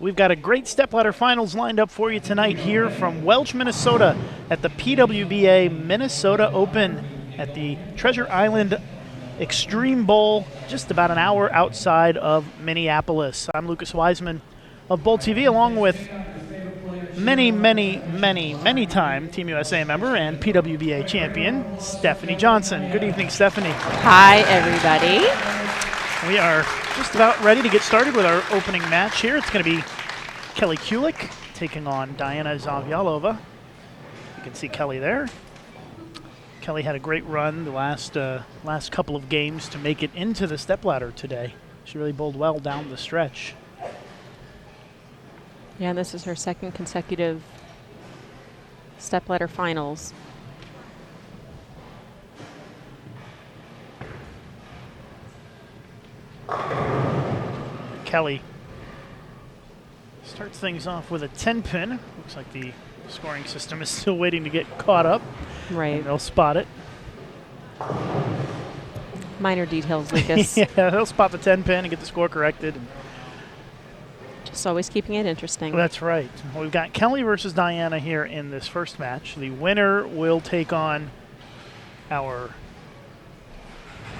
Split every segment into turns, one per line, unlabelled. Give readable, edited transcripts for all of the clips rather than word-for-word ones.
We've got a great stepladder finals lined up for you tonight here from Welch, Minnesota at the PWBA Minnesota Open at the Treasure Island Extreme Bowl, just about an hour outside of Minneapolis. I'm Lucas Wiseman of Bowl TV, along with many time Team USA member and PWBA champion, Stephanie Johnson. Good evening, Stephanie.
Hi, everybody.
We are just about ready to get started with our opening match here. It's going to be Kelly Kulick taking on Diana Zavjalova. You can see Kelly there. Kelly had a great run the last couple of games to make it into the stepladder today. She really bowled well down the stretch.
Yeah, this is her second consecutive stepladder finals.
Kelly starts things off with a 10-pin. Looks like the scoring system is still waiting to get caught up.
Right.
And they'll spot it.
Minor details, Lucas.
Yeah, they'll spot the 10-pin and get the score corrected.
Just always keeping it interesting.
That's right. Well, we've got Kelly versus Diana here in this first match. The winner will take on our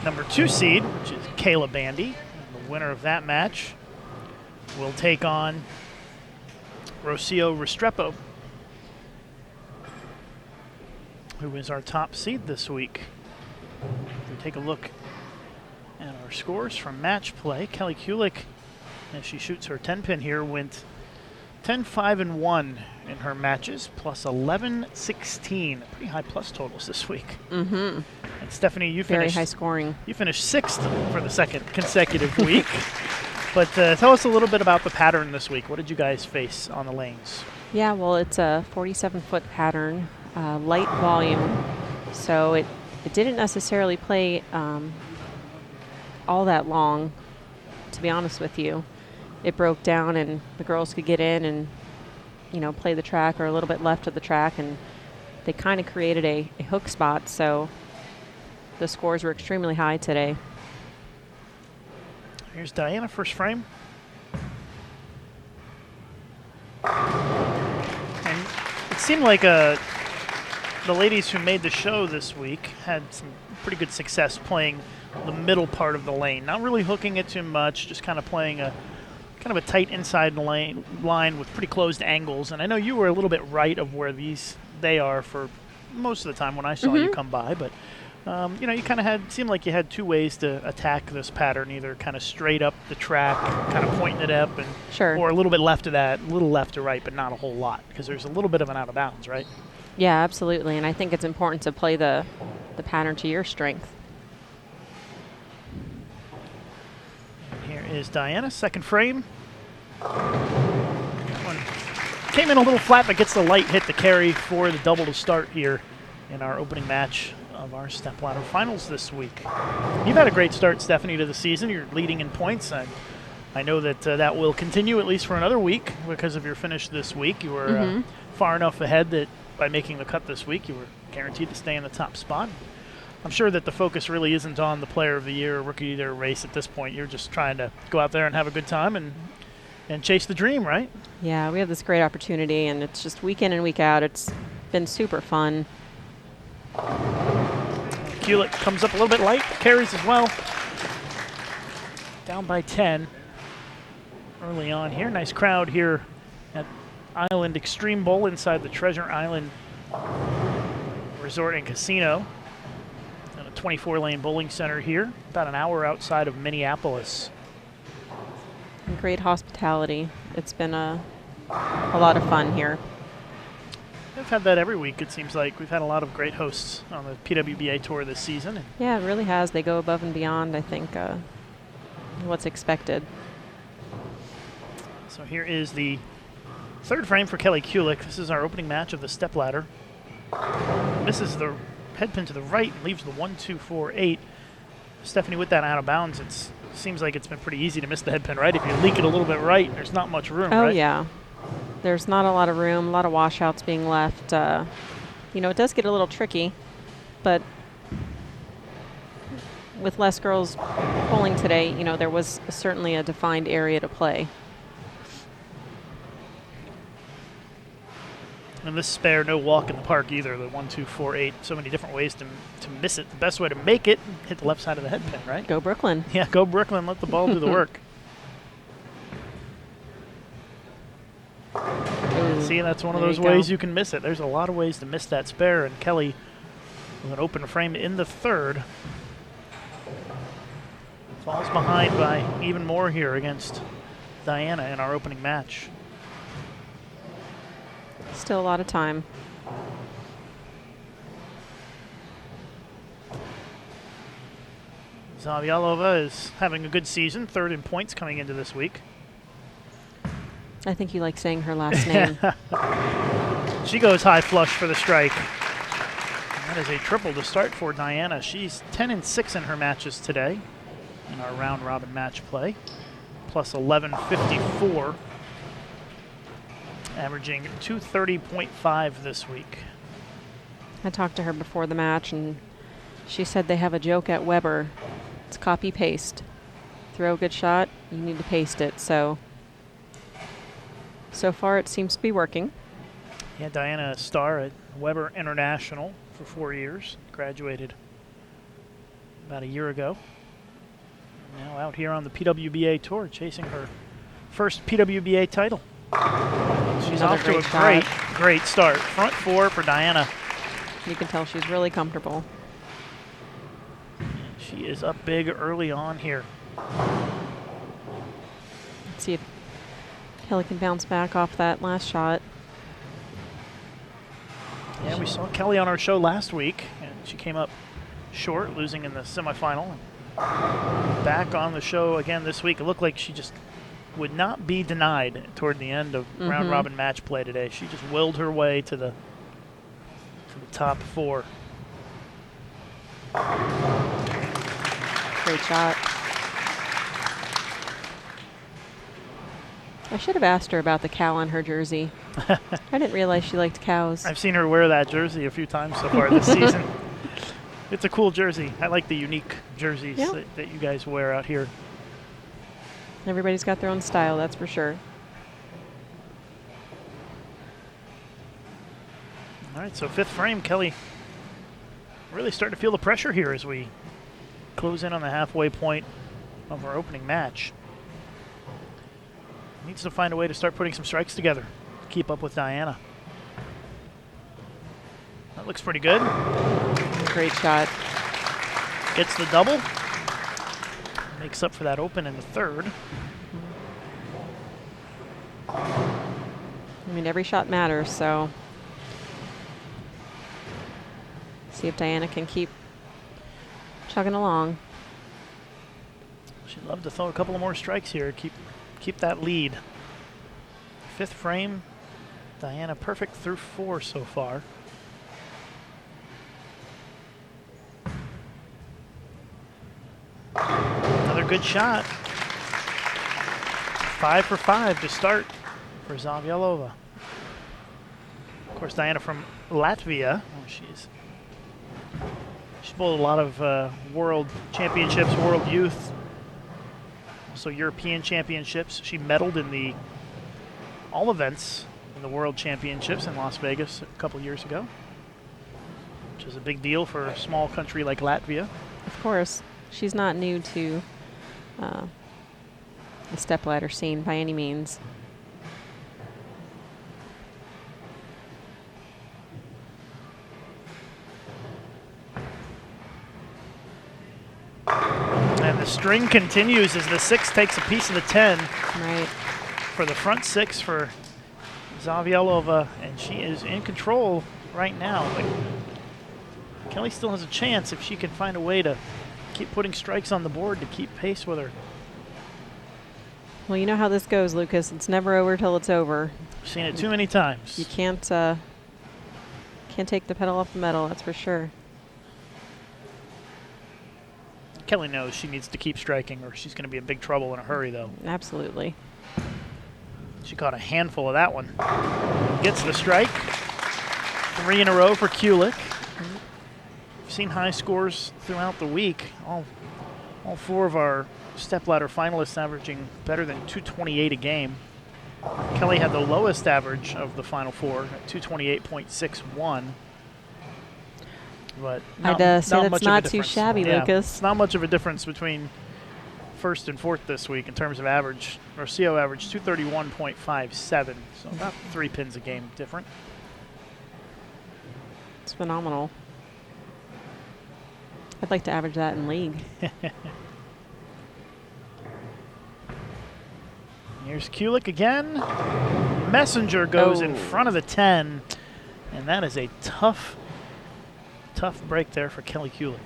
number 2 seed, which is Kayla Bandy. And the winner of that match will take on Rocio Restrepo, who is our top seed this week. If we take a look at our scores from match play, Kelly Kulick, as she shoots her 10-pin here, went 10-5-1 in her matches, plus 11-16. Pretty high plus totals this week.
Mm-hmm.
And Stephanie, you
Very
finished
high scoring.
You finished 6th for the second consecutive week. But tell us a little bit about the pattern this week. What did you guys face on the lanes?
Yeah, well, it's a 47-foot pattern, light volume, so it didn't necessarily play all that long, to be honest with you. It broke down and the girls could get in and, play the track or a little bit left of the track, and they kind of created a hook spot, so the scores were extremely high today.
Here's Diana, first frame. And it seemed like the ladies who made the show this week had some pretty good success playing the middle part of the lane. Not really hooking it too much, just kind of playing a tight inside line with pretty closed angles. And I know you were a little bit right of where they are for most of the time when I saw you come by, but you kind of seemed like you had two ways to attack this pattern, either kind of straight up the track, kind of pointing it up, and
Sure.
or a little bit left of that, a little left to right, but not a whole lot, because there's a little bit of an out of bounds, right?
Yeah, absolutely, and I think it's important to play the pattern to your strength.
Here is Diana, second frame. That one came in a little flat, but gets the light hit to carry for the double to start here in our opening match of our stepladder finals this week. You've had a great start, Stephanie, to the season. You're leading in points. I know that that will continue at least for another week because of your finish this week. You were far enough ahead that by making the cut this week, you were guaranteed to stay in the top spot. I'm sure that the focus really isn't on the Player of the Year or Rookie of the Year race at this point. You're just trying to go out there and have a good time and chase the dream, right?
Yeah, we have this great opportunity, and it's just week in and week out. It's been super fun.
Kulick comes up a little bit light, carries as well. Down by 10 early on here. Nice crowd here at Island Extreme Bowl inside the Treasure Island Resort and Casino. And a 24-lane bowling center here, about an hour outside of Minneapolis.
And great hospitality. It's been a lot of fun here.
We've had that every week, it seems like. We've had a lot of great hosts on the PWBA tour this season.
Yeah, it really has. They go above and beyond, I think, what's expected.
So here is the third frame for Kelly Kulick. This is our opening match of the stepladder. Misses the head pin to the right and leaves the 1-2-4-8. Stephanie, with that out of bounds, it seems like it's been pretty easy to miss the head pin right. If you leak it a little bit right, there's not much room, right?
Oh, yeah. There's not a lot of room, a lot of washouts being left. It does get a little tricky, but with less girls bowling today, there was certainly a defined area to play.
And this spare, no walk in the park either. The 1, 2, 4, 8. So many different ways to miss it. The best way to make it, hit the left side of the head pin, right?
Go Brooklyn.
Yeah, go Brooklyn. Let the ball do the work.
Ooh,
See, that's one of
there
those
you go.
ways you can miss it. There's a lot of ways to miss that spare, and Kelly with an open frame in the third. Falls behind by even more here against Diana in our opening match.
Still a lot of time.
Zavjalova is having a good season, third in points coming into this week.
I think you like saying her last name.
She goes high flush for the strike. That is a triple to start for Diana. She's 10-6 in her matches today in our round robin match play, plus 1154, averaging 230.5 this week.
I talked to her before the match, and she said they have a joke at Weber. It's copy paste. Throw a good shot, you need to paste it. So far it seems to be working.
Yeah, Diana, a star at Weber International for 4 years, graduated about a year ago. Now out here on the PWBA tour, chasing her first PWBA title. She's
Another
off to
great
a great start. Front four for Diana.
You can tell she's really comfortable.
She is up big early on here.
Let's see if Kelly can bounce back off that last shot.
Yeah, we saw Kelly on our show last week, and she came up short, losing in the semifinal. Back on the show again this week. It looked like she just would not be denied toward the end of round robin match play today. She just willed her way to the top four.
Great shot. I should have asked her about the cow on her jersey. I didn't realize she liked cows.
I've seen her wear that jersey a few times so far this season. It's a cool jersey. I like the unique jerseys that you guys wear out here.
Everybody's got their own style, that's for sure.
All right, so fifth frame, Kelly really starting to feel the pressure here as we close in on the halfway point of our opening match. Needs to find a way to start putting some strikes together to keep up with Diana. That looks pretty good.
Great shot.
Gets the double. Makes up for that open in the third.
I mean, every shot matters, so see if Diana can keep chugging along.
She'd love to throw a couple of more strikes here, keep that lead. Fifth frame, Diana perfect through four so far. Another good shot. 5 for 5 to start for Zavjalova. Of course, Diana from Latvia. Oh, she's bowled a lot of world championships, world youth, also European championships. She medaled in all events in the world championships in Las Vegas a couple years ago, which is a big deal for a small country like Latvia.
Of course, she's not new to the stepladder scene by any means.
And the string continues as the 6 takes a piece of the 10.
Right.
For the front 6 for Zavjalova, and she is in control right now. But Kelly still has a chance if she can find a way to keep putting strikes on the board to keep pace with her.
Well, you know how this goes, Lucas. It's never over till it's over.
I've seen it too many times.
You can't take the pedal off the metal, that's for sure.
Kelly knows she needs to keep striking or she's going to be in big trouble in a hurry, though.
Absolutely.
She caught a handful of that one. Gets the strike. 3 in a row for Kulick. We've seen high scores throughout the week. All 4 of our stepladder finalists averaging better than 228 a game. Kelly had the lowest average of the Final Four at 228.61. But
I'd say that's not too shabby, Lucas.
It's not much of a difference between first and fourth this week in terms of average. Rocio averaged 231.57, so about 3 pins a game different.
It's phenomenal. I'd like to average that in league.
Here's Kulick again. Messenger goes in front of the 10, and that is a tough break there for Kelly Kulick.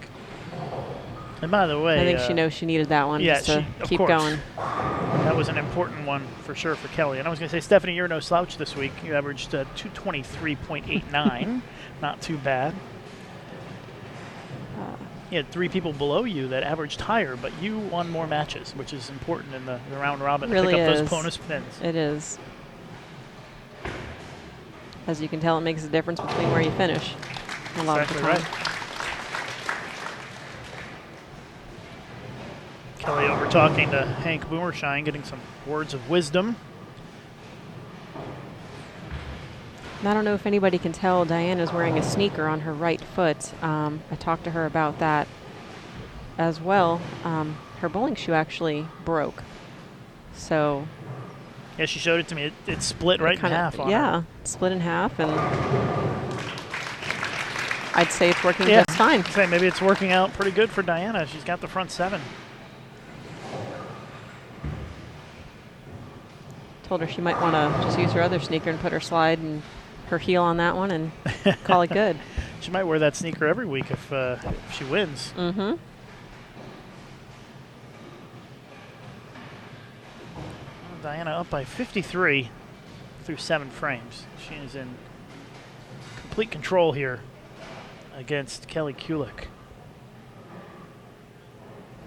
And by the way,
I think she knows she needed that one just to keep going.
That was an important one for sure for Kelly. And I was going to say, Stephanie, you're no slouch this week. You averaged 223.89. Not too bad. You had 3 people below you that averaged higher, but you won more matches, which is important in the round robin to pick up those bonus pins.
It is. As you can tell, it makes a difference between where you finish. A lot of the time.
Right. Kelly over talking to Hank Boomershine, getting some words of wisdom.
And I don't know if anybody can tell, Diana's wearing a sneaker on her right foot. I talked to her about that as well. Her bowling shoe actually broke. So.
Yeah, she showed it to me. It split right in half on her.
Split in half, and I'd say it's working just fine.
I'd say maybe it's working out pretty good for Diana. She's got the front 7.
Told her she might want to just use her other sneaker and put her slide and her heel on that one and call it good.
She might wear that sneaker every week if she wins.
Mm-hmm.
Diana up by 53 through 7 frames. She is in complete control here against Kelly Kulick.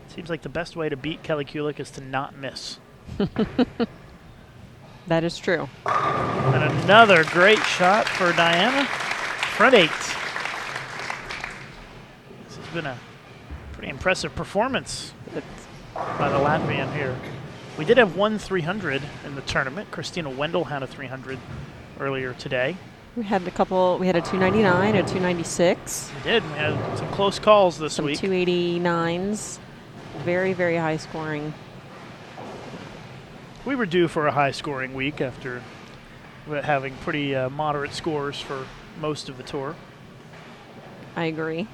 Seems like the best way to beat Kelly Kulick is to not miss.
That is true.
And another great shot for Diana. Front 8. This has been a pretty impressive performance by the Latvian here. We did have one 300 in the tournament. Christina Wendell had a 300 earlier today.
We had a couple. We had a 299, a 296.
We did. We had some close calls this week.
Some 289s. Very, very high scoring.
We were due for a high-scoring week after having pretty moderate scores for most of the tour.
I agree.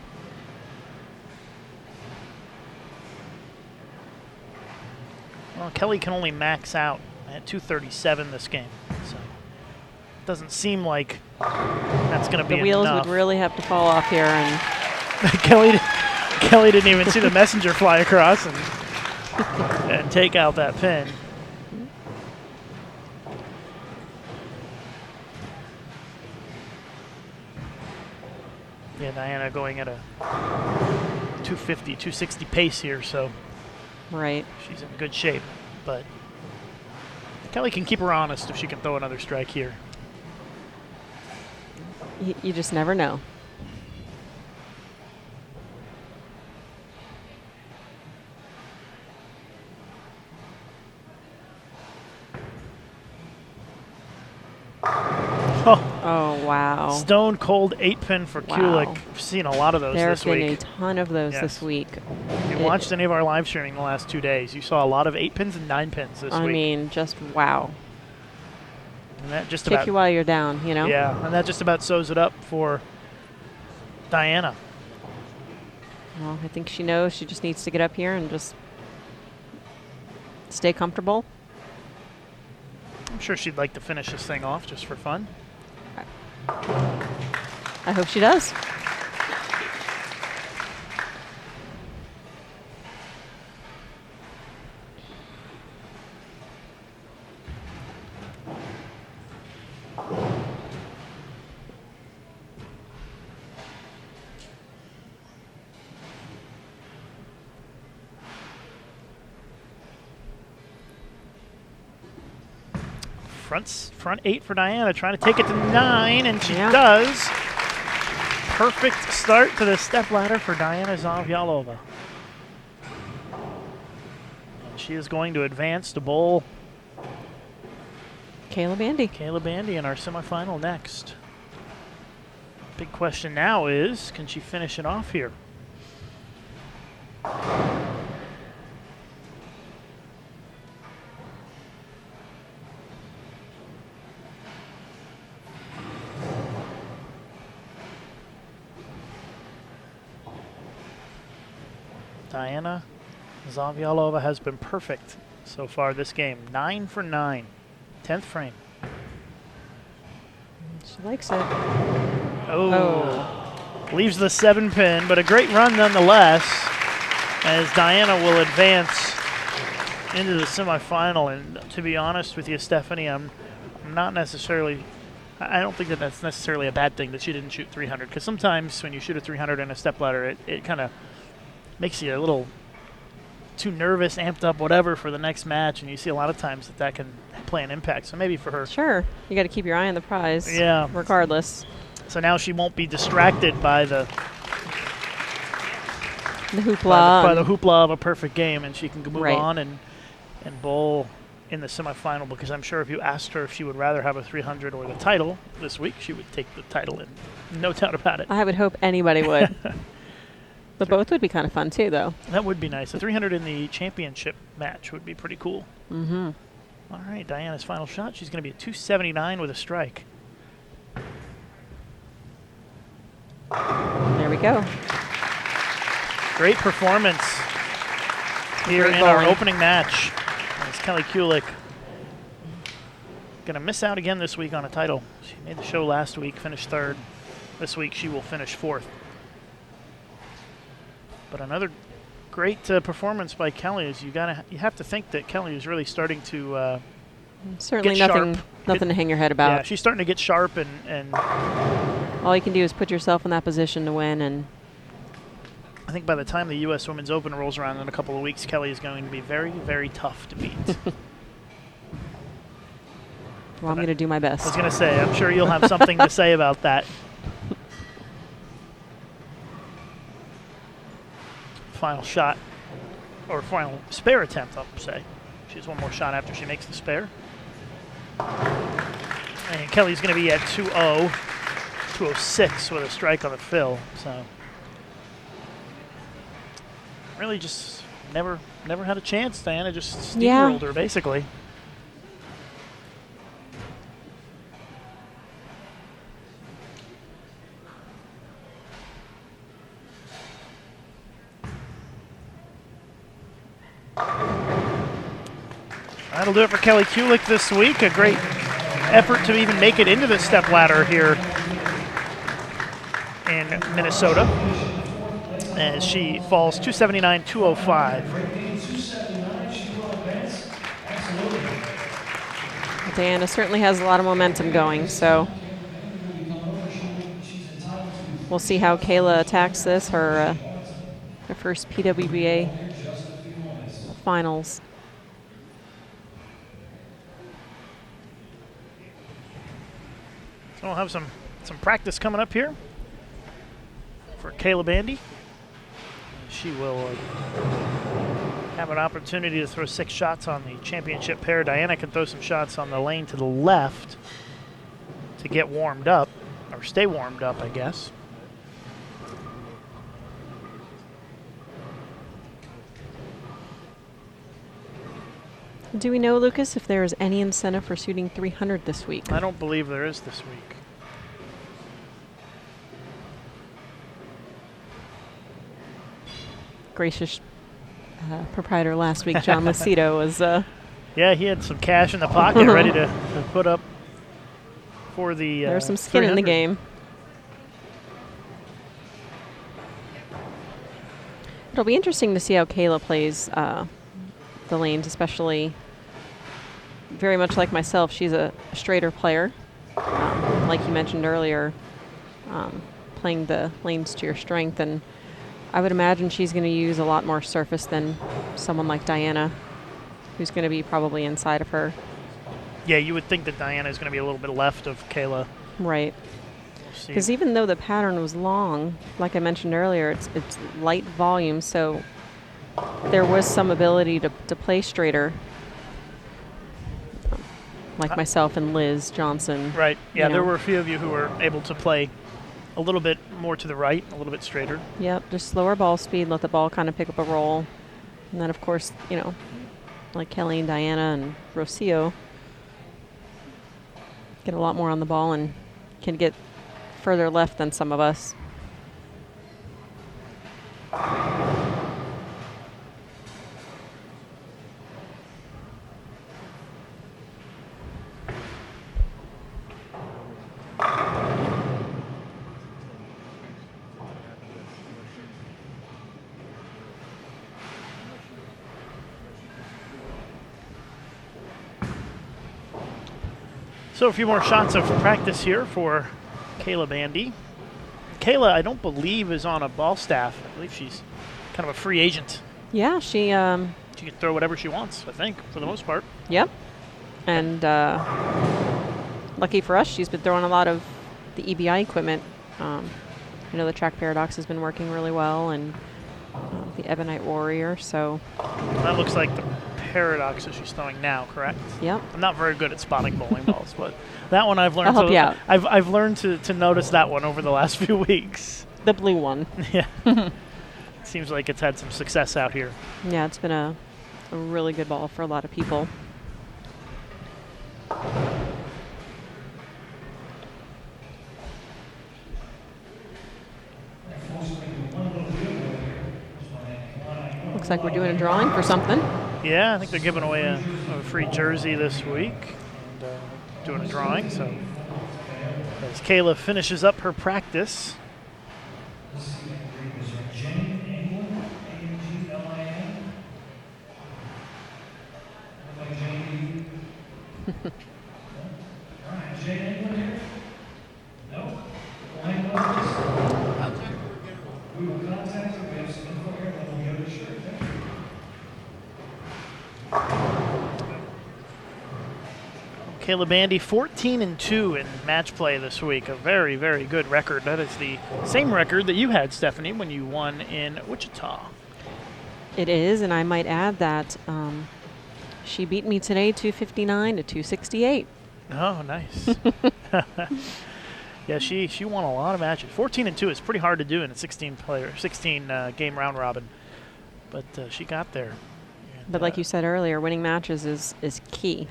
Well, Kelly can only max out at 237 this game, so it doesn't seem like that's going to be enough.
The wheels would really have to fall off here, and
Kelly didn't even see the messenger fly across and take out that pin. Yeah, Diana going at a 250, 260 pace here, so
right.
She's in good shape. But Kelly can keep her honest if she can throw another strike here.
You just never know. Oh, wow.
Stone cold 8-pin for Kulick. We've seen a lot of those this week.
There have been a ton of those this week.
If you watched any of our live streaming the last 2 days, you saw a lot of 8-pins and 9-pins this week.
I mean, just wow.
And that just
kick you while you're down, you know?
Yeah, and that just about sews it up for Diana.
Well, I think she knows she just needs to get up here and just stay comfortable.
I'm sure she'd like to finish this thing off just for fun.
I hope she does.
Front 8 for Diana, trying to take it to 9, and she does. Perfect start to the stepladder for Diana Zavjalova. And she is going to advance to bowl
Kayla Bandy.
Kayla Bandy in our semifinal next. Big question now is, can she finish it off here? Diana Zavjalova has been perfect so far this game. 9 for 9. 10th frame.
She likes it.
Oh. Leaves the 7-pin, but a great run nonetheless, as Diana will advance into the semifinal. And to be honest with you, Stephanie, I'm not necessarily, I don't think that that's necessarily a bad thing that she didn't shoot 300, because sometimes when you shoot a 300 in a stepladder, it kind of makes you a little too nervous, amped up, whatever, for the next match, and you see a lot of times that can play an impact. So maybe for her.
Sure. You got to keep your eye on the prize.
Yeah.
Regardless.
So now she won't be distracted by the
hoopla.
By the hoopla of a perfect game, and she can move
Right.
on and bowl in the semifinal, because I'm sure if you asked her if she would rather have a 300 or the title this week, she would take the title, in no doubt about it.
I would hope anybody would. But both would be kind of fun too, though.
That would be nice. A 300 in the championship match would be pretty cool.
Mm-hmm.
All right, Diana's final shot. She's going to be at 279 with a strike.
There we go.
Great performance here
Great
in our
bowling.
opening match. It's Kelly Kulick. Going to miss out again this week on a title. She made the show last week, finished 3rd. This week she will finish 4th. But another great performance by Kelly. Is you have to think that Kelly is really starting to
Certainly
get
nothing
sharp.
to hang your head about.
Yeah, she's starting to get sharp, and
All you can do is put yourself in that position to win, and
I think by the time the U.S. Women's Open rolls around in a couple of weeks, Kelly is going to be very, very tough to beat.
well, I'm going to do my
I was
best.
going to say, I'm sure you'll have something to say about that. Final shot, or final spare attempt, I'll say. She has one more shot after she makes the spare. And Kelly's going to be at 2-0, 206 with a strike on the fill. So really just never had a chance. Diana just steamrolled her, basically. That'll do it for Kelly Kulick this week. A great effort to even make it into the stepladder here in Minnesota, as she falls 279, 205.
Diana certainly has a lot of momentum going, so we'll see how Kayla attacks this, her first PWBA finals.
So we'll have some practice coming up here for Kayla Bandy. She will have an opportunity to throw 6 shots on the championship pair. Diana can throw some shots on the lane to the left to get warmed up, or stay warmed up, I guess.
Do we know, Lucas, if there is any incentive for shooting 300 this week?
I don't believe there is this week.
Gracious proprietor last week, John Lucido, was...
Yeah, he had some cash in the pocket ready to put up for the
there's some skin in the
300.
game. It'll be interesting to see how Kayla plays the lanes, especially very much like myself. She's a straighter player, like you mentioned earlier, playing the lanes to your strength, and I would imagine she's going to use a lot more surface than someone like Diana, who's going to be probably inside of her.
Yeah, you would think that Diana is going to be a little bit left of Kayla.
Right.
See.
Because even though the pattern was long, like I mentioned earlier, it's light volume, so there was some ability to play straighter. like myself and Liz Johnson.
Right. Yeah,
you
there
know.
were a few of you who were able to play a little bit more to the right, a little bit straighter.
Yep, just slower ball speed, let the ball kind of pick up a roll. And then, of course, like Kelly and Diana and Rocio get a lot more on the ball and can get further left than some of us.
So a few more shots of practice here for Kayla Bandy. Kayla, I don't believe, is on a ball staff. I believe she's kind of a free agent.
Yeah, she
can throw whatever she wants, I think, for the most part.
Yep. And lucky for us, she's been throwing a lot of the EBI equipment. The Track Paradox has been working really well, and the Ebonite Warrior. So
that looks like the Paradox that she's throwing now, correct?
Yep.
I'm not very good at spotting bowling balls, but that one I've learned.
I'll help you out.
I've learned to notice that one over the last few weeks.
The blue one.
Yeah. Seems like it's had some success out here.
Yeah, it's been a really good ball for a lot of people. Looks like we're doing a drawing for something.
Yeah, I think they're giving away a free jersey this week and doing a drawing. So as Kayla finishes up her practice. Kayla Bandy 14-2 in match play this week. A very, very good record. That is the same record that you had, Stephanie, when you won in Wichita.
It is, and I might add that she beat me today 259 to 268.
Oh, nice. Yeah, she won a lot of matches. 14-2 is pretty hard to do in a 16 game round robin, but she got there. And,
but like you said earlier, winning matches is key.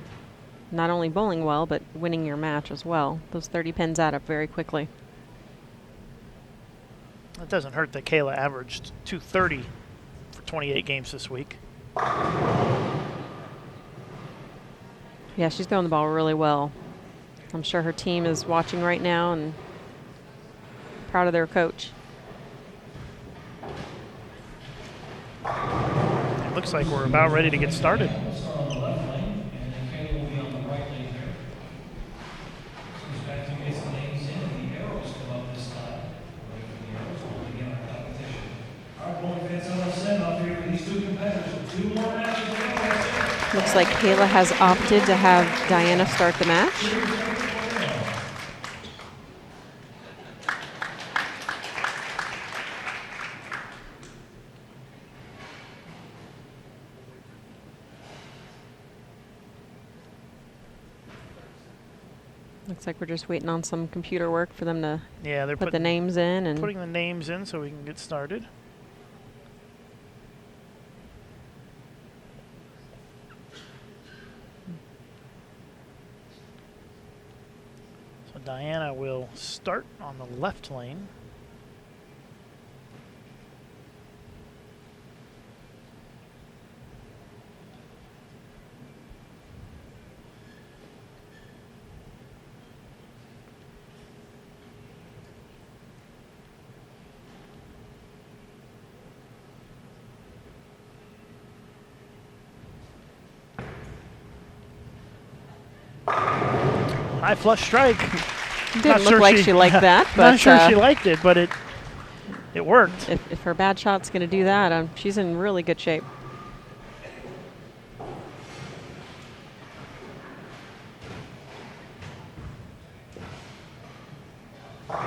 Not only bowling well, but winning your match as well. Those 30 pins add up very quickly.
It doesn't hurt that Kayla averaged 230 for 28 games this week.
Yeah, she's throwing the ball really well. I'm sure her team is watching right now and proud of their coach.
It looks like we're about ready to get started.
Looks like Kayla has opted to have Diana start the match. Looks like we're just waiting on some computer work for them to
they're
put the names in. And
putting the names in so we can get started. So Diana will start on the left lane. High flush strike.
Didn't look like she liked that, but
not sure she liked it, but it worked.
If her bad shot's going to do that, she's in really good shape.
All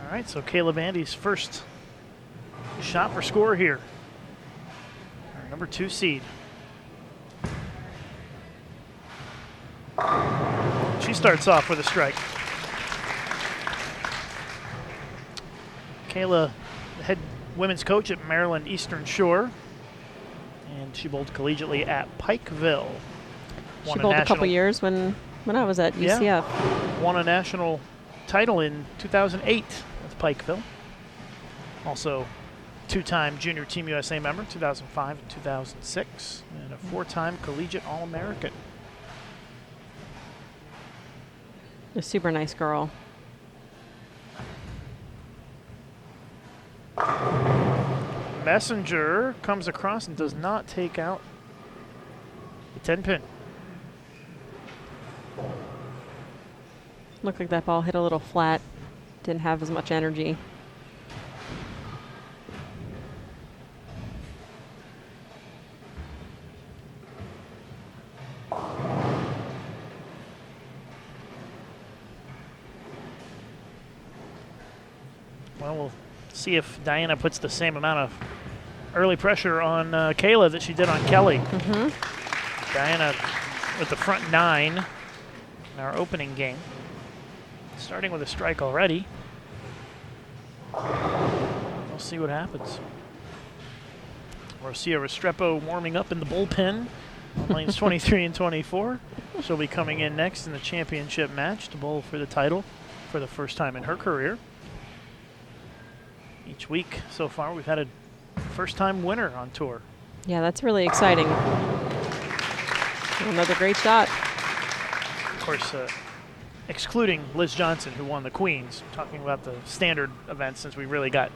right, so Kayla Bandy's first shot for score here. number 2 seed. She starts off with a strike. Kayla, the head women's coach at Maryland Eastern Shore, and she bowled collegiately at Pikeville.
She bowled a couple years when I was at UCF.
Yeah, won a national title in 2008 with Pikeville. Also, 2-time Junior Team USA member, 2005 and 2006, and a 4-time collegiate All-American.
A super nice girl.
Messenger comes across and does not take out the 10-pin.
Looked like that ball hit a little flat. Didn't have as much energy.
Well, we'll see if Diana puts the same amount of early pressure on Kayla that she did on Kelly. Diana with the front 9 in our opening game. Starting with a strike already. We'll see what happens. Rocio Restrepo warming up in the bullpen on lanes 23 and 24. She'll be coming in next in the championship match to bowl for the title for the first time in her career. Each week so far, we've had a first-time winner on tour.
Yeah, that's really exciting. Another great shot.
Of course, excluding Liz Johnson, who won the Queens, talking about the standard events since we really got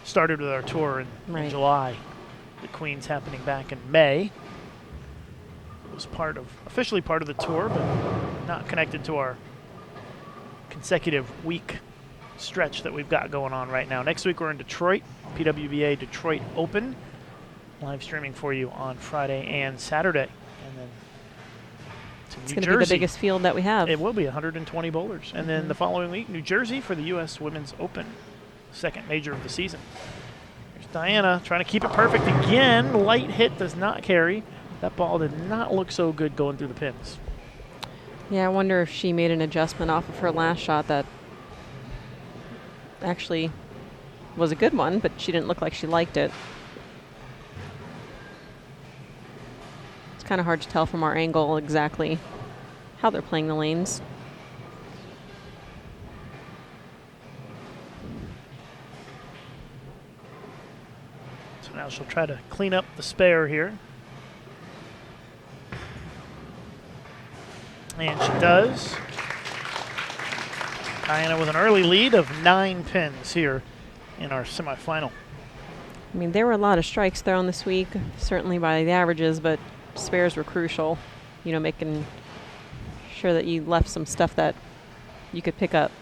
started with our tour in July. The Queens happening back in May. It was officially part of the tour, but not connected to our consecutive week stretch that we've got going on right now. Next week we're in Detroit, PWBA Detroit Open, live streaming for you on Friday and Saturday. And then
it's going to be the biggest field that we have.
It will be 120 bowlers. And then the following week, New Jersey for the U.S. Women's Open, second major of the season. Here's Diana trying to keep it perfect again. Light hit does not carry. That ball did not look so good going through the pins.
Yeah, I wonder if she made an adjustment off of her last shot that actually was a good one, but she didn't look like she liked it. It's kind of hard to tell from our angle exactly how they're playing the lanes.
So now she'll try to clean up the spare here. And she does. Diana with an early lead of 9 pins here in our semifinal.
I mean, there were a lot of strikes thrown this week, certainly by the averages, but spares were crucial. You know, making sure that you left some stuff that you could pick up.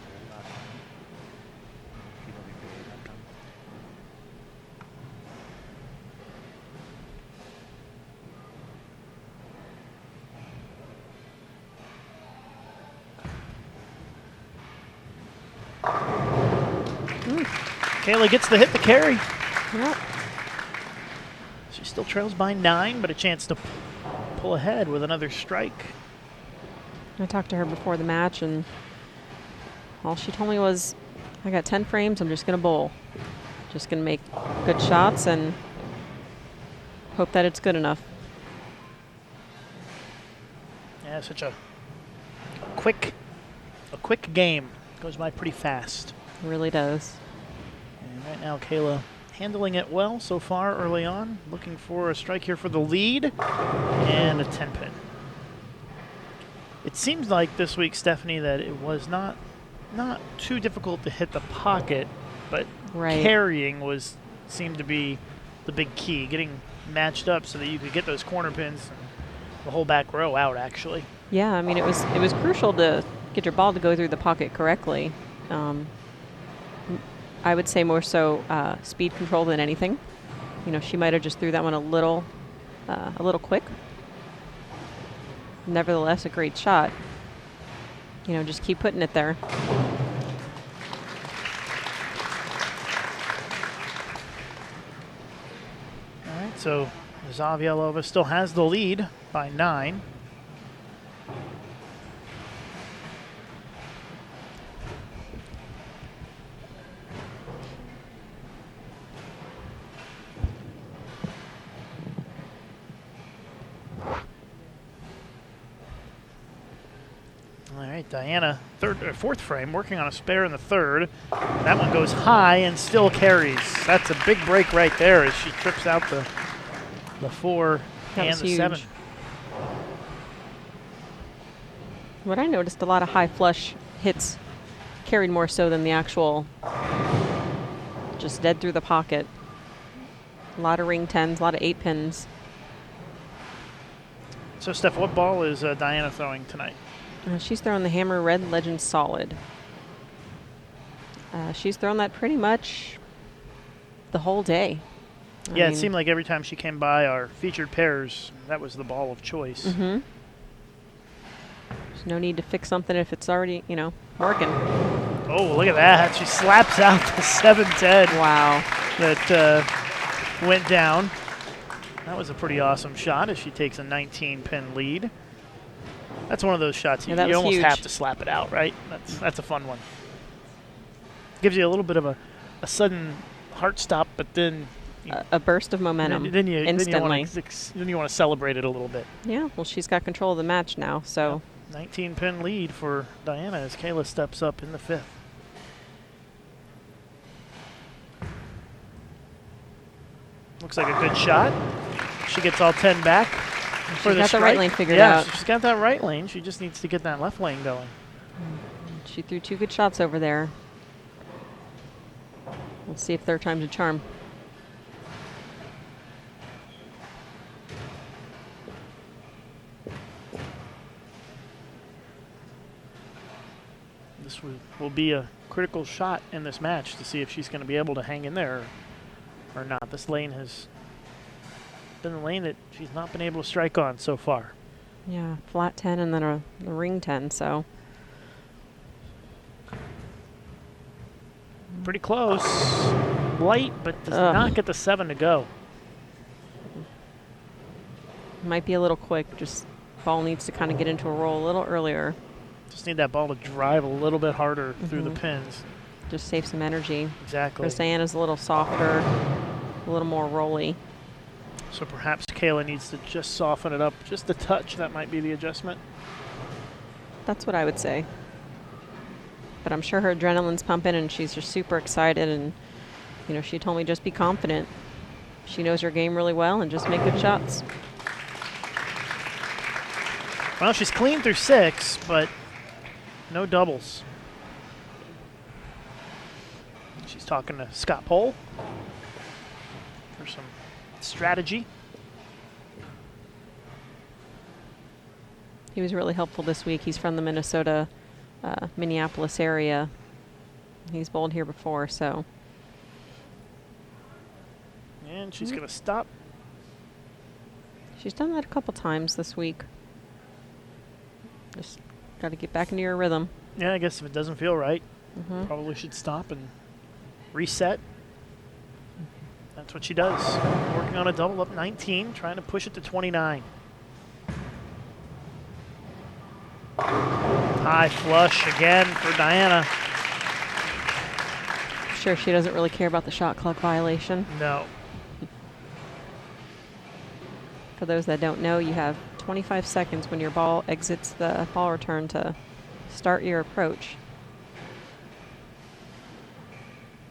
Kayla gets the hit, the carry.
Yep.
She still trails by 9, but a chance to pull ahead with another strike.
I talked to her before the match, and all she told me was, I got 10 frames, I'm just going to bowl. Just going to make good shots and hope that it's good enough.
Yeah, such a quick game. Goes by pretty fast.
It really does.
And right now, Kayla handling it well so far early on. Looking for a strike here for the lead and a 10-pin. It seems like this week, Stephanie, that it was not too difficult to hit the pocket, but carrying seemed to be the big key. Getting matched up so that you could get those corner pins and the whole back row out, actually.
Yeah, I mean, it was crucial to get your ball to go through the pocket correctly. I would say more so speed control than anything. You know, she might have just threw that one a little quick. Nevertheless, a great shot. You know, just keep putting it there.
All right, so Zavjalova still has the lead by 9. All right, Diana, fourth frame, working on a spare in the third. That one goes high and still carries. That's a big break right there as she trips out the 4 and the
huge.
7.
What I noticed, a lot of high flush hits carried more so than the actual just dead through the pocket. A lot of ring 10s, a lot of 8 pins.
So, Steph, what ball is Diana throwing tonight?
She's throwing the Hammer Red Legend Solid. She's thrown that pretty much the whole day.
Yeah, it seemed like every time she came by our featured pairs, that was the ball of choice.
Mm-hmm. There's no need to fix something if it's already, working.
Oh, look at that. She slaps out the 7-10.
Wow.
That went down. That was a pretty awesome shot as she takes a 19-pin lead. That's one of those shots you almost
huge.
have to slap it out, right? That's a fun one. Gives you a little bit of a sudden heart stop, but then
a burst of momentum instantly.
Then you want to celebrate it a little bit.
Yeah, well, she's got control of the match now, so.
19-pin lead for Diana as Kayla steps up in the 5th. Looks like a good shot. She gets all 10 back.
She's got the right lane figured out.
Yeah, she's got that right lane. She just needs to get that left lane going.
She threw 2 good shots over there. We'll see if third time's a charm.
This will be a critical shot in this match to see if she's going to be able to hang in there or not. This lane has been the lane that she's not been able to strike on so far.
Yeah, flat 10 and then a ring 10, so.
Pretty close. Light, but does not get the 7 to go.
Might be a little quick. Just ball needs to kind of get into a roll a little earlier.
Just need that ball to drive a little bit harder through the pins.
Just save some energy.
Exactly.
Whereas Diana's a little softer, a little more rolly.
So perhaps Kayla needs to just soften it up just a touch. That might be the adjustment.
That's what I would say. But I'm sure her adrenaline's pumping and she's just super excited. And, she told me just be confident. She knows her game really well and just make good shots.
Well, she's clean through 6, but no doubles. She's talking to Scott Pohl for some strategy.
He was really helpful this week. He's from the Minnesota, Minneapolis area. He's bowled here before, so.
And she's going to stop.
She's done that a couple times this week. Just got to get back into your rhythm.
Yeah, I guess if it doesn't feel right, probably should stop and reset. That's what she does. Working on a double up 19, trying to push it to 29. High flush again for Diana.
Sure, she doesn't really care about the shot clock violation.
No.
For those that don't know, you have 25 seconds when your ball exits the ball return to start your approach.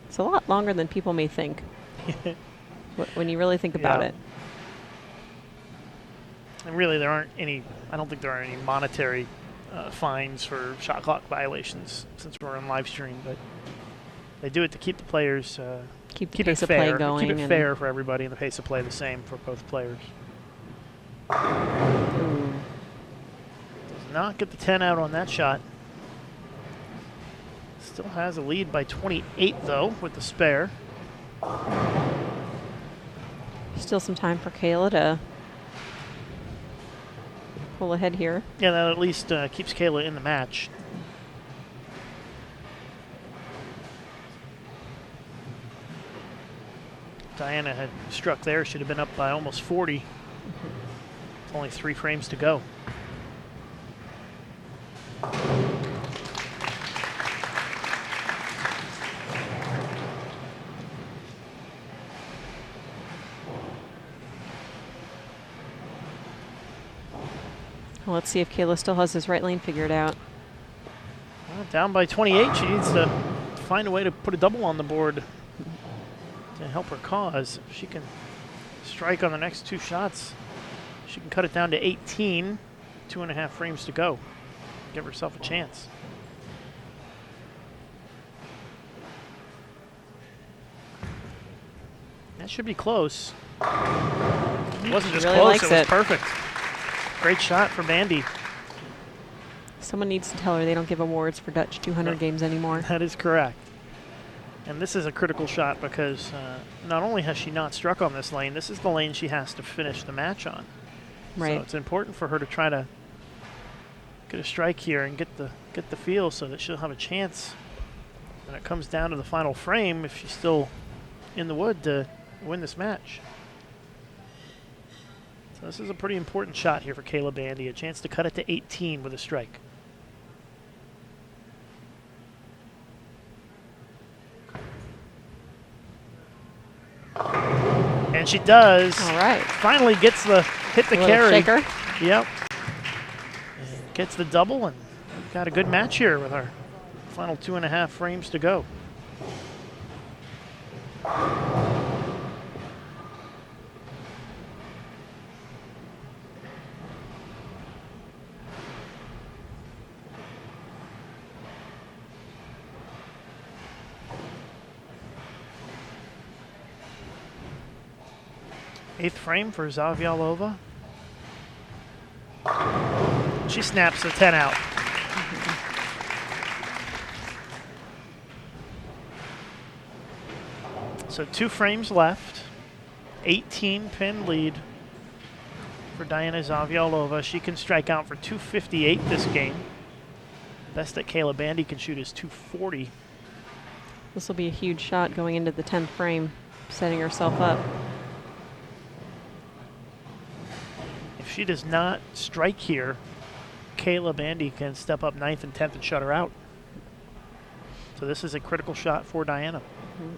It's a lot longer than people may think when you really think about it.
And really, I don't think there are any monetary fines for shot clock violations since we're on live stream, but they do it to keep the players
keep the pace of play going.
Keep it fair for everybody and the pace of play the same for both players.
Ooh.
Does not get the 10 out on that shot. Still has a lead by 28 though with the spare.
Still some time for Kayla to pull ahead here.
Yeah, that at least keeps Kayla in the match. Diana had struck there, she'd have been up by almost 40. It's only 3 frames to go.
Well, let's see if Kayla still has his right lane figured out.
Well, down by 28, she needs to find a way to put a double on the board to help her cause. If she can strike on the next 2 shots, she can cut it down to 18, 2.5 frames to go. Give herself a chance. That should be close. It wasn't just
really
close,
likes
it was
it.
perfect. Great shot for Bandy.
Someone needs to tell her they don't give awards for Dutch 200 games anymore.
That is correct. And this is a critical shot because not only has she not struck on this lane, this is the lane she has to finish the match on.
Right.
So it's important for her to try to get a strike here and get the feel so that she'll have a chance when it comes down to the final frame, if she's still in the wood, to win this match. So this is a pretty important shot here for Kayla Bandy, a chance to cut it to 18 with a strike. And she does.
All right.
Finally gets the hit the
A little
carry.
shaker.
Yep. And gets the double, and we've got a good match here with our final 2.5 frames to go. Eighth frame for Zavjalova. She snaps the 10 out. So 2 frames left. 18 pin lead for Diana Zavjalova. She can strike out for 258 this game. Best that Kayla Bandy can shoot is 240.
This will be a huge shot going into the 10th frame, setting herself up.
If she does not strike here, Kayla Bandy can step up 9th and 10th and shut her out. So this is a critical shot for Diana.
Mm-hmm.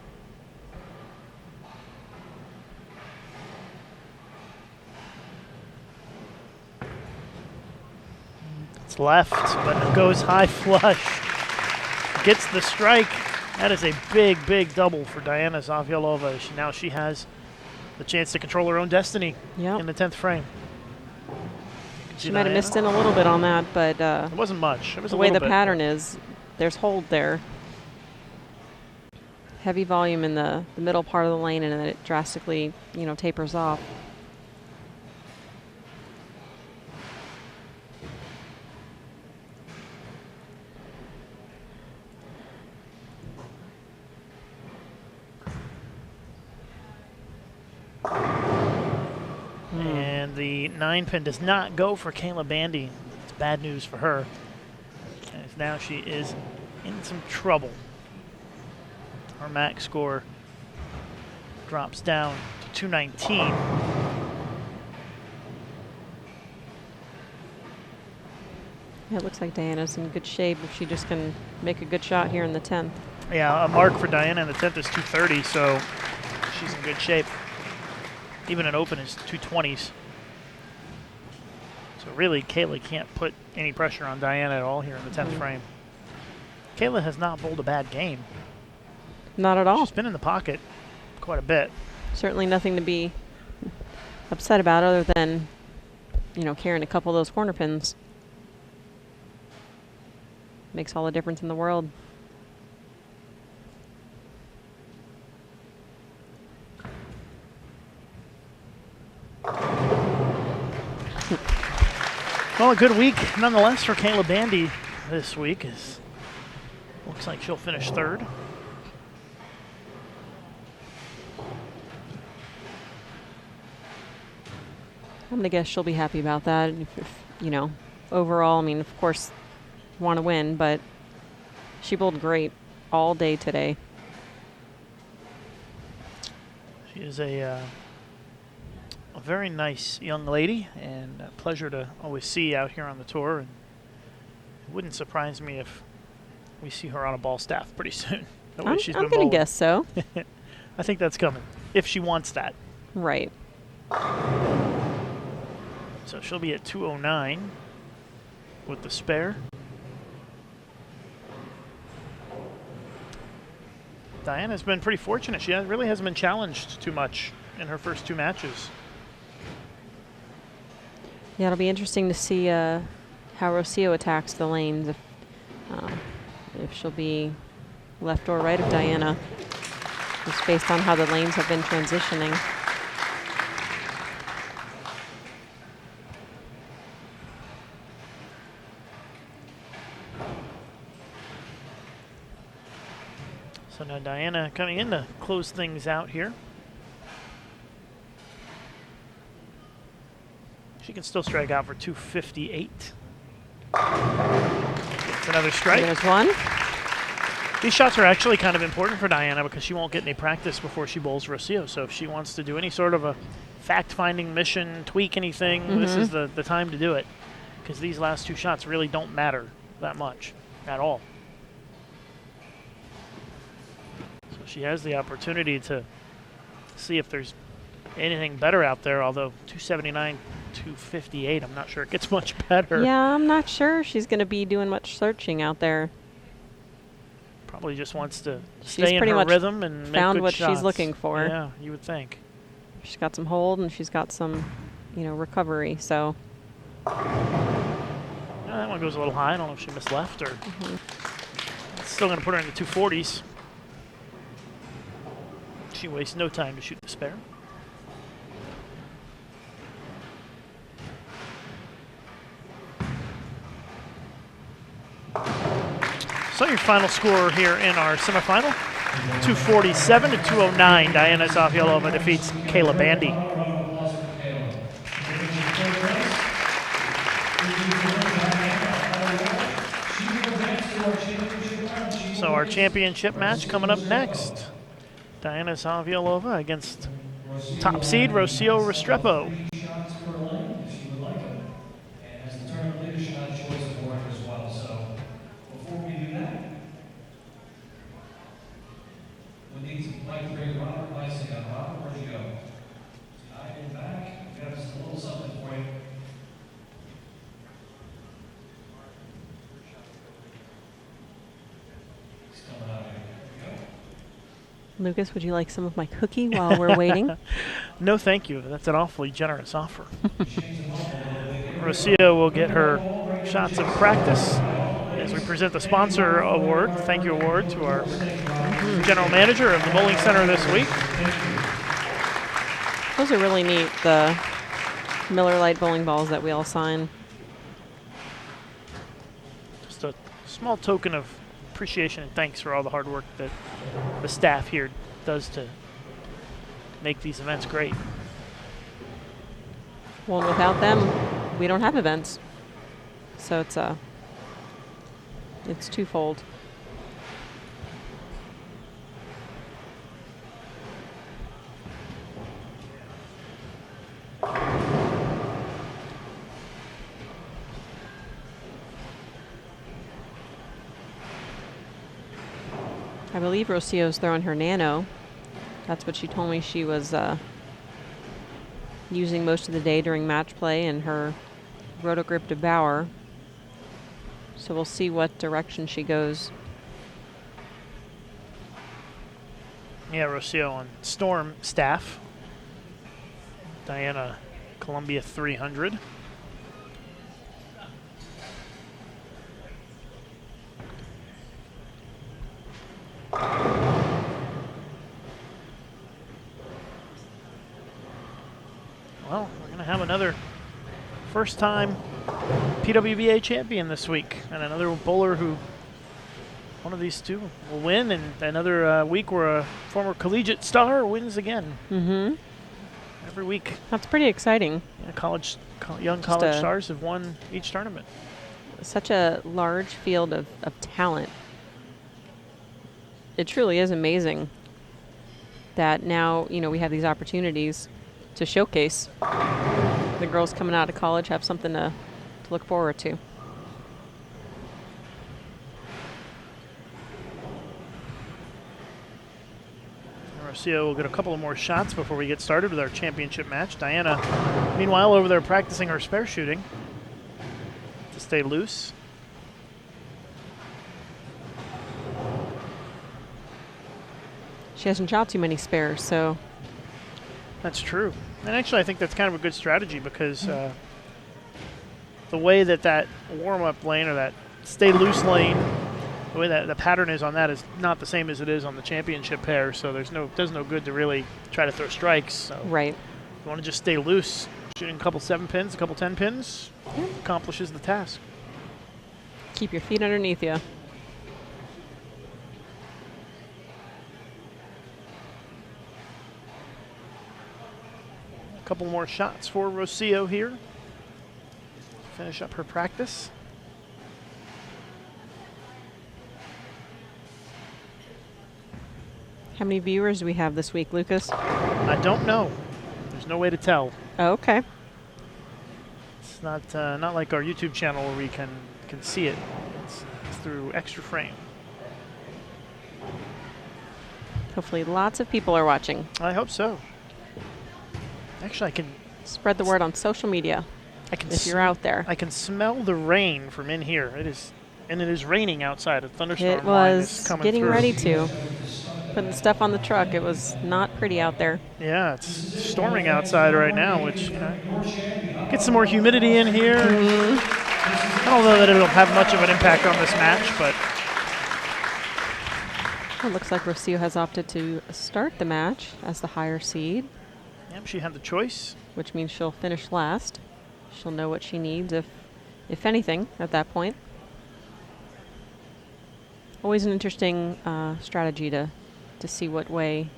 It's left, but it goes high flush. Gets the strike. That is a big, big double for Diana Zavjalova. Now she has the chance to control her own destiny in the 10th frame.
She might have missed in a little bit on that, but
it wasn't much. It was
the
a
way
little
the
bit.
pattern is, there's hold there. Heavy volume in the middle part of the lane, and then it drastically, tapers off.
And the 9 pin does not go for Kayla Bandy. It's bad news for her. As now she is in some trouble. Her max score drops down to 219.
Yeah, it looks like Diana's in good shape if she just can make a good shot here in the 10th.
Yeah, a mark for Diana in the 10th is 230, so she's in good shape. Even an open is 220s. So really, Kayla can't put any pressure on Diana at all here in the 10th frame. Kayla has not bowled a bad game.
Not at all.
She's been in the pocket quite a bit.
Certainly nothing to be upset about other than, carrying a couple of those corner pins. Makes all the difference in the world.
Well, a good week nonetheless for Kayla Bandy this week. Looks like she'll finish 3rd.
I'm going to guess she'll be happy about that. If, overall, of course, want to win, but she bowled great all day today.
She is a very nice young lady, and a pleasure to always see out here on the tour. And it wouldn't surprise me if we see her on a ball staff pretty soon.
I'm going to guess so.
I think that's coming, if she wants that.
Right.
So she'll be at 209 with the spare. Diana's been pretty fortunate. She really hasn't been challenged too much in her first 2 matches.
Yeah, it'll be interesting to see how Rocio attacks the lanes, if she'll be left or right of Diana, just based on how the lanes have been transitioning.
So now Diana coming in to close things out here. She can still strike out for 258. It's another strike.
There's one.
These shots are actually kind of important for Diana because she won't get any practice before she bowls Rocio. So if she wants to do any sort of a fact-finding mission, tweak anything, this is the time to do it, because these last 2 shots really don't matter that much at all. So she has the opportunity to see if there's anything better out there, although 279, 258, I'm not sure it gets much better.
Yeah, I'm not sure she's going to be doing much searching out there.
Probably just wants to
She's
stay in
pretty
her
much
rhythm and make
found
good
what
shots.
she's looking for.
Yeah, you would think.
She's got some hold and she's got some, recovery. So
that one goes a little high. I don't know if she missed left or. It's still going to put her in the 240s. She wastes no time to shoot the spare. So your final score here in our semifinal, 247 to 209. Diana Zavjalova defeats Kayla Bandy. So our championship match coming up next. Diana Zavjalova against top seed Rocio Restrepo.
Lucas, would you like some of my cookie while we're waiting?
No, thank you. That's an awfully generous offer. Rocio will get her shots of practice as we present the sponsor award, thank you award, to our general manager of the bowling center this week.
Those are really neat, the Miller Lite bowling balls that we all sign.
Just a small token of appreciation and thanks for all the hard work that the staff here does to make these events great.
Well, without them, we don't have events. So it's twofold. I believe Rocio's throwing her nano. That's what she told me she was using most of the day during match play in her rotogrip debauer. So we'll see what direction she goes.
Yeah, Rocio on Storm staff. Diana Columbia 300. Well, we're going to have another first-time PWBA champion this week, and another bowler who, one of these two, will win, and another week where a former collegiate star wins again.
Mm-hmm.
Every week.
That's pretty exciting.
Yeah, young college stars have won each tournament.
Such a large field of talent. It truly is amazing. that now, we have these opportunities to showcase. The girls coming out of college have something to look forward to.
Rocio will get a couple of more shots before we get started with our championship match. Diana, meanwhile, over there practicing her spare shooting to stay loose.
She hasn't shot too many spares, so.
That's true. And actually, I think that's kind of a good strategy because the way that warm-up lane or that stay loose lane, the way that the pattern is on that is not the same as it is on the championship pair. So does no good to really try to throw strikes. So
right.
You want to just stay loose. Shooting a couple 7 pins, a couple 10 pins accomplishes the task.
Keep your feet underneath you.
A couple more shots for Rocio here. Finish up her practice.
How many viewers do we have this week, Lucas?
I don't know. There's no way to tell.
Oh, okay.
It's not like our YouTube channel where we can see it. It's through Extra Frame.
Hopefully lots of people are watching.
I hope so. Actually, I can
spread the word on social media. If you're out there.
I can smell the rain from in here. It is raining outside. A thunderstorm
It
line is
was
coming
getting
through.
ready to. Putting stuff on the truck. It was not pretty out there.
Yeah, it's storming outside right now, which, get some more humidity in here. I don't know that it'll have much of an impact on this match, but
It looks like Rocio has opted to start the match as the higher seed.
yep, she had the choice.
Which means she'll finish last. She'll know what she needs, if anything, at that point. Always an interesting strategy to see what way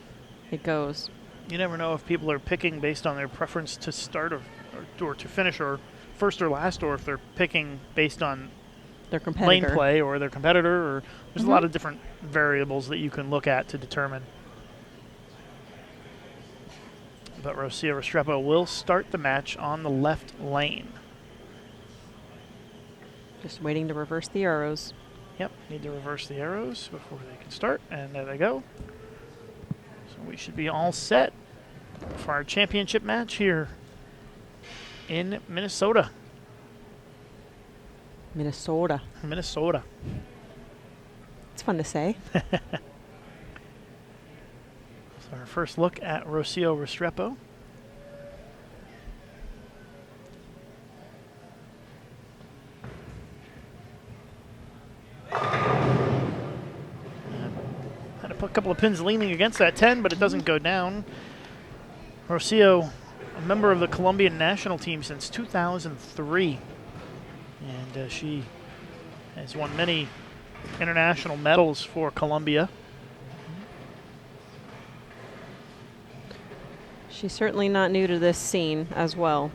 it goes.
You never know if people are picking based on their preference to start or to finish, or first or last, or if they're picking based on
their competitor.
Lane play or their competitor. Or there's a lot of different variables that you can look at to determine. But Rocio Restrepo will start the match on the left lane.
Just waiting to reverse the arrows.
Yep, need to reverse the arrows before they can start, and there they go. So we should be all set for our championship match here in Minnesota.
Minnesota.
Minnesota.
It's fun to say.
So our first look at Rocio Restrepo. Had to put a couple of pins leaning against that 10, but it doesn't go down. Rocio, a member of the Colombian national team since 2003. And she has won many international medals for Colombia.
She's certainly not new to this scene as well.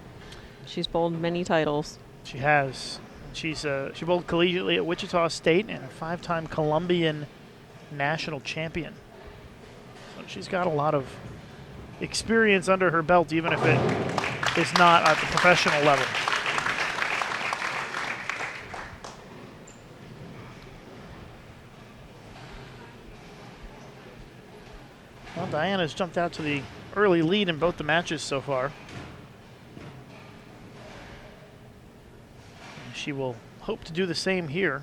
She's bowled many titles.
She has. She bowled collegiately at Wichita State and a 5-time Colombian national champion. So she's got a lot of experience under her belt, even if it is not at the professional level. Well, Diana's jumped out to the early lead in both the matches so far. She will hope to do the same here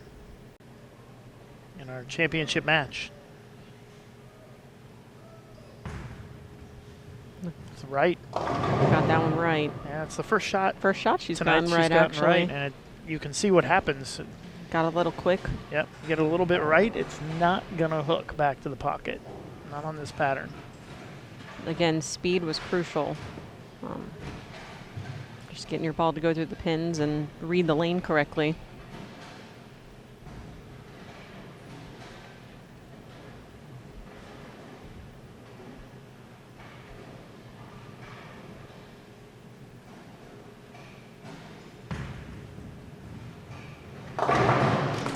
in our championship match. That's right.
Got that one right.
Yeah, it's the first shot.
First shot she's
tonight
gotten right,
she's gotten
actually.
right, and you can see what happens.
Got a little quick.
Yep, get a little bit right, it's not going to hook back to the pocket. Not on this pattern.
Again, speed was crucial. Just getting your ball to go through the pins and read the lane correctly.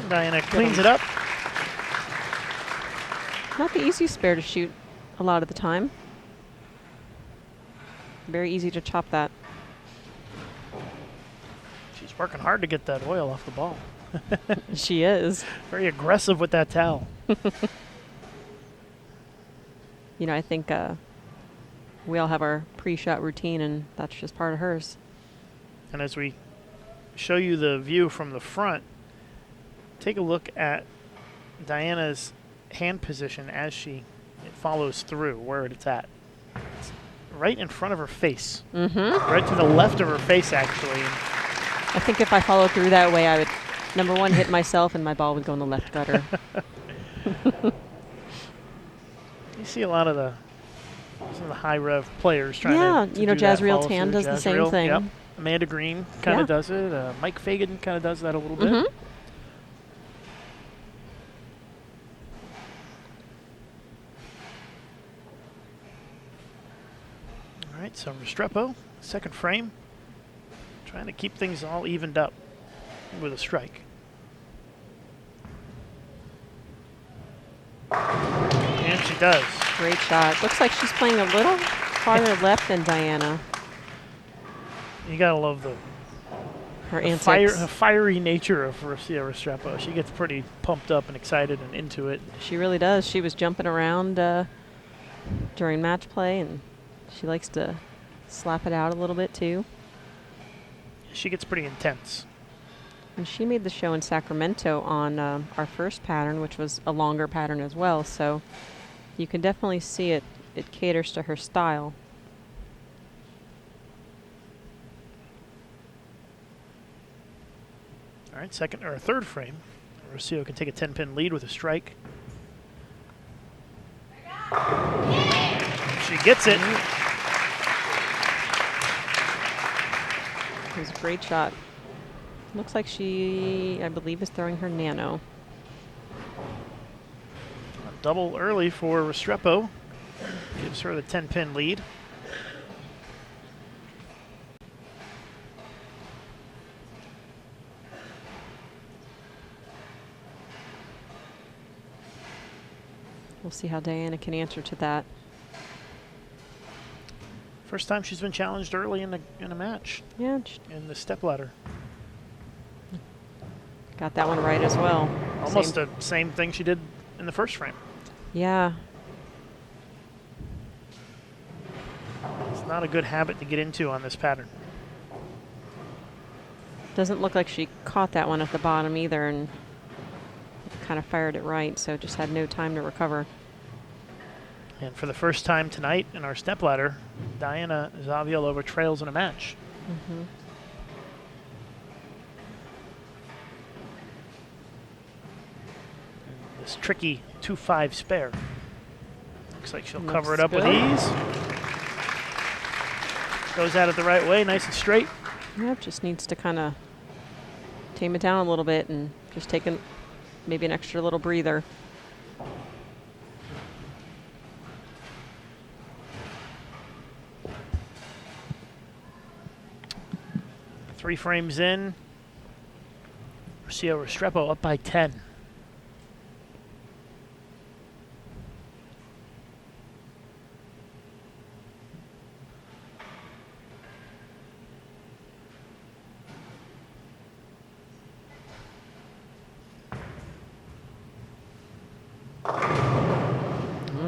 Diana cleans it up.
Not the easiest spare to shoot a lot of the time. Very easy to chop that.
She's working hard to get that oil off the ball.
She is.
Very aggressive with that towel.
You know, I think we all have our pre-shot routine, and that's just part of hers.
And as we show you the view from the front, take a look at Diana's hand position as it follows through where it's at. It's right in front of her face.
Mm-hmm.
Right to the left of her face, actually.
I think if I followed through that way, I would, number one, hit myself, and my ball would go in the left gutter.
You see a lot of some of the high rev players trying to
you know,
do that
Jazreel
follow
Tan
through.
does the same thing.
Yep. Amanda Green kind of does it. Mike Fagan kind of does that a little bit.
Mm-hmm.
All right, so Restrepo, second frame, trying to keep things all evened up with a strike. And she does.
Great shot. Looks like she's playing a little farther left than Diana.
You gotta love
Her
the
antics.
fiery nature of Rocio Restrepo. She gets pretty pumped up and excited and into it.
She really does. She was jumping around during match play, and she likes to slap it out a little bit too.
She gets pretty intense.
And she made the show in Sacramento on our first pattern, which was a longer pattern as well. So you can definitely see it caters to her style.
All right, third frame. Rocio can take a 10-pin lead with a strike. She gets it.
It was a great shot. Looks like she, I believe, is throwing her nano.
Double early for Restrepo. Gives her the 10-pin lead.
We'll see how Diana can answer to that.
First time she's been challenged early in a match
Yeah,
in the stepladder.
got that one right as well.
Almost the same thing she did in the first frame.
Yeah.
It's not a good habit to get into on this pattern.
Doesn't look like she caught that one at the bottom either, and kind of fired it right, so just had no time to recover.
And for the first time tonight in our stepladder, Diana Zavjalova trails in a match.
Mm-hmm.
This tricky 2-5 spare. Looks like she'll cover
Looks
it up with
good.
ease. Goes at it the right way, nice and straight.
Yep, just needs to kind of tame it down a little bit and just take maybe an extra little breather.
Three frames in. Rocio Restrepo up by 10.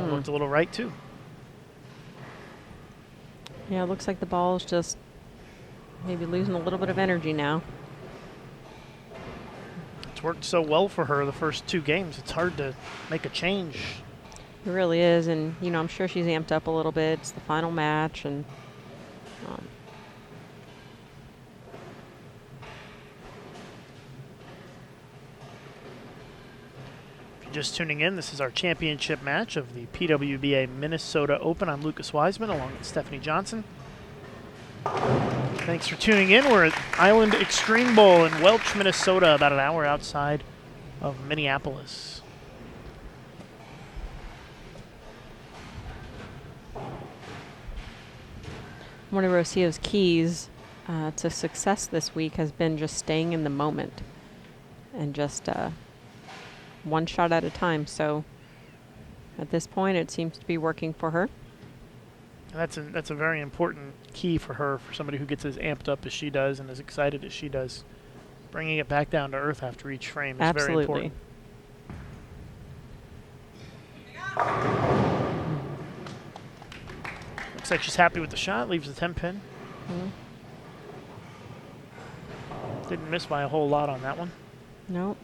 Looked a little right too.
Yeah, it looks like the ball's just maybe losing a little bit of energy now.
It's worked so well for her the first two games. It's hard to make a change.
It really is, and you know, I'm sure she's amped up a little bit. It's the final match, and
If you're just tuning in, this is our championship match of the PWBA Minnesota Open. I'm Lucas Wiseman along with Stephanie Johnson. Thanks for tuning in. We're at Island Extreme Bowl in Welch, Minnesota, about an hour outside of Minneapolis.
one of Rocio's keys to success this week has been just staying in the moment and just one shot at a time. So At this point, it seems to be working for her.
And that's a very important key for her, for somebody who gets as amped up as she does and as excited as she does. Bringing it back down to earth after each frame is very important. Looks like she's happy with the shot, leaves the 10-pin. Didn't miss by a whole lot on that one.
Nope.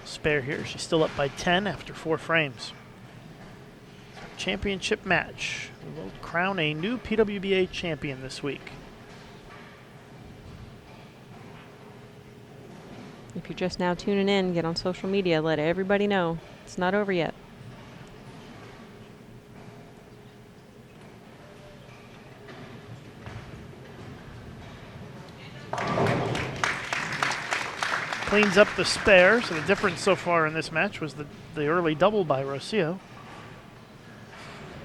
Spare here. She's still up by 10 after 4 frames. Championship match. We will crown a new PWBA champion this week.
If you're just now tuning in, get on social media. Let everybody know. It's not over yet.
Cleans up the spare, so the difference so far in this match was the early double by Rocio.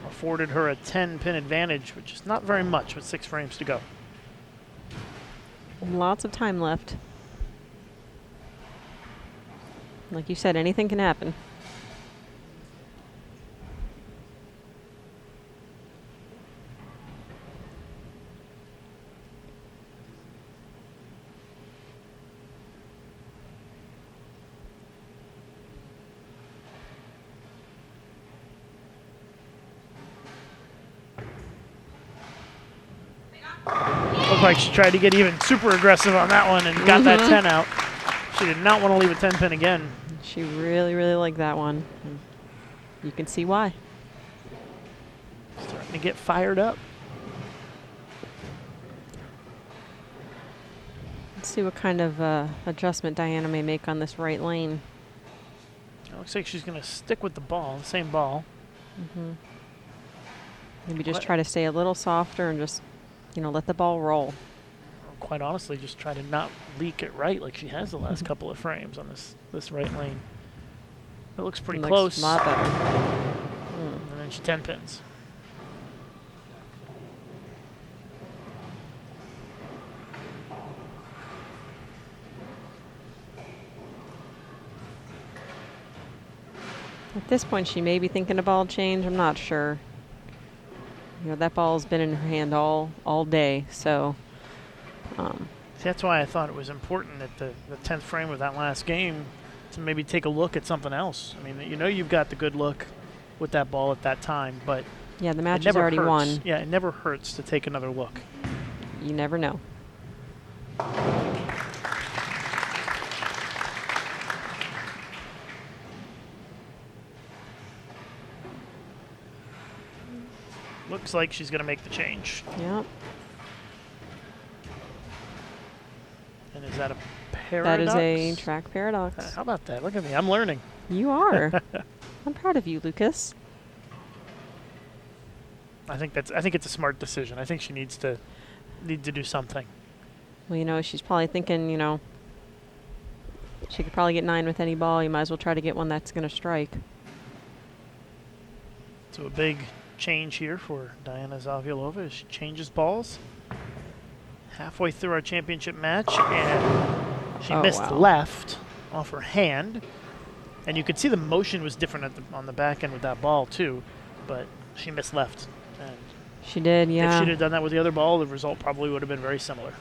Afforded her a 10-pin advantage, which is not very much with 6 frames to go.
Lots of time left. Like you said, anything can happen.
Looked like she tried to get even super aggressive on that one and got that 10 out. She did not want to leave a 10-pin again.
She really, really liked that one. And you can see why.
Starting to get fired up.
Let's see what kind of adjustment Diana may make on this right lane.
It looks like she's going to stick with the ball, the same ball.
Maybe just try to stay a little softer and just, let the ball roll.
Quite honestly, just try to not leak it right like she has the last couple of frames on this right lane. It looks pretty close.
A lot better.
And then she 10 pins.
At this point, she may be thinking a ball change. I'm not sure. That ball's been in her hand all day, so.
See, that's why I thought it was important at the 10th frame of that last game to maybe take a look at something else. I mean, you've got the good look with that ball at that time, but
yeah, the match is already won.
Yeah, it never hurts to take another look.
You never know.
Looks like she's going to make the change.
Yep.
And is that a paradox?
That is a track paradox.
How about that? Look at me. I'm learning.
You are. I'm proud of you, Lucas.
I think it's a smart decision. I think she needs to do something.
Well, she's probably thinking, she could probably get 9 with any ball. You might as well try to get one that's going to strike.
So a big change here for Diana Zavjalova as she changes balls. Halfway through our championship match, and she missed left off her hand. And you could see the motion was different on the back end with that ball too, but she missed left. And
she did, yeah.
If she'd have done that with the other ball, the result probably would have been very similar.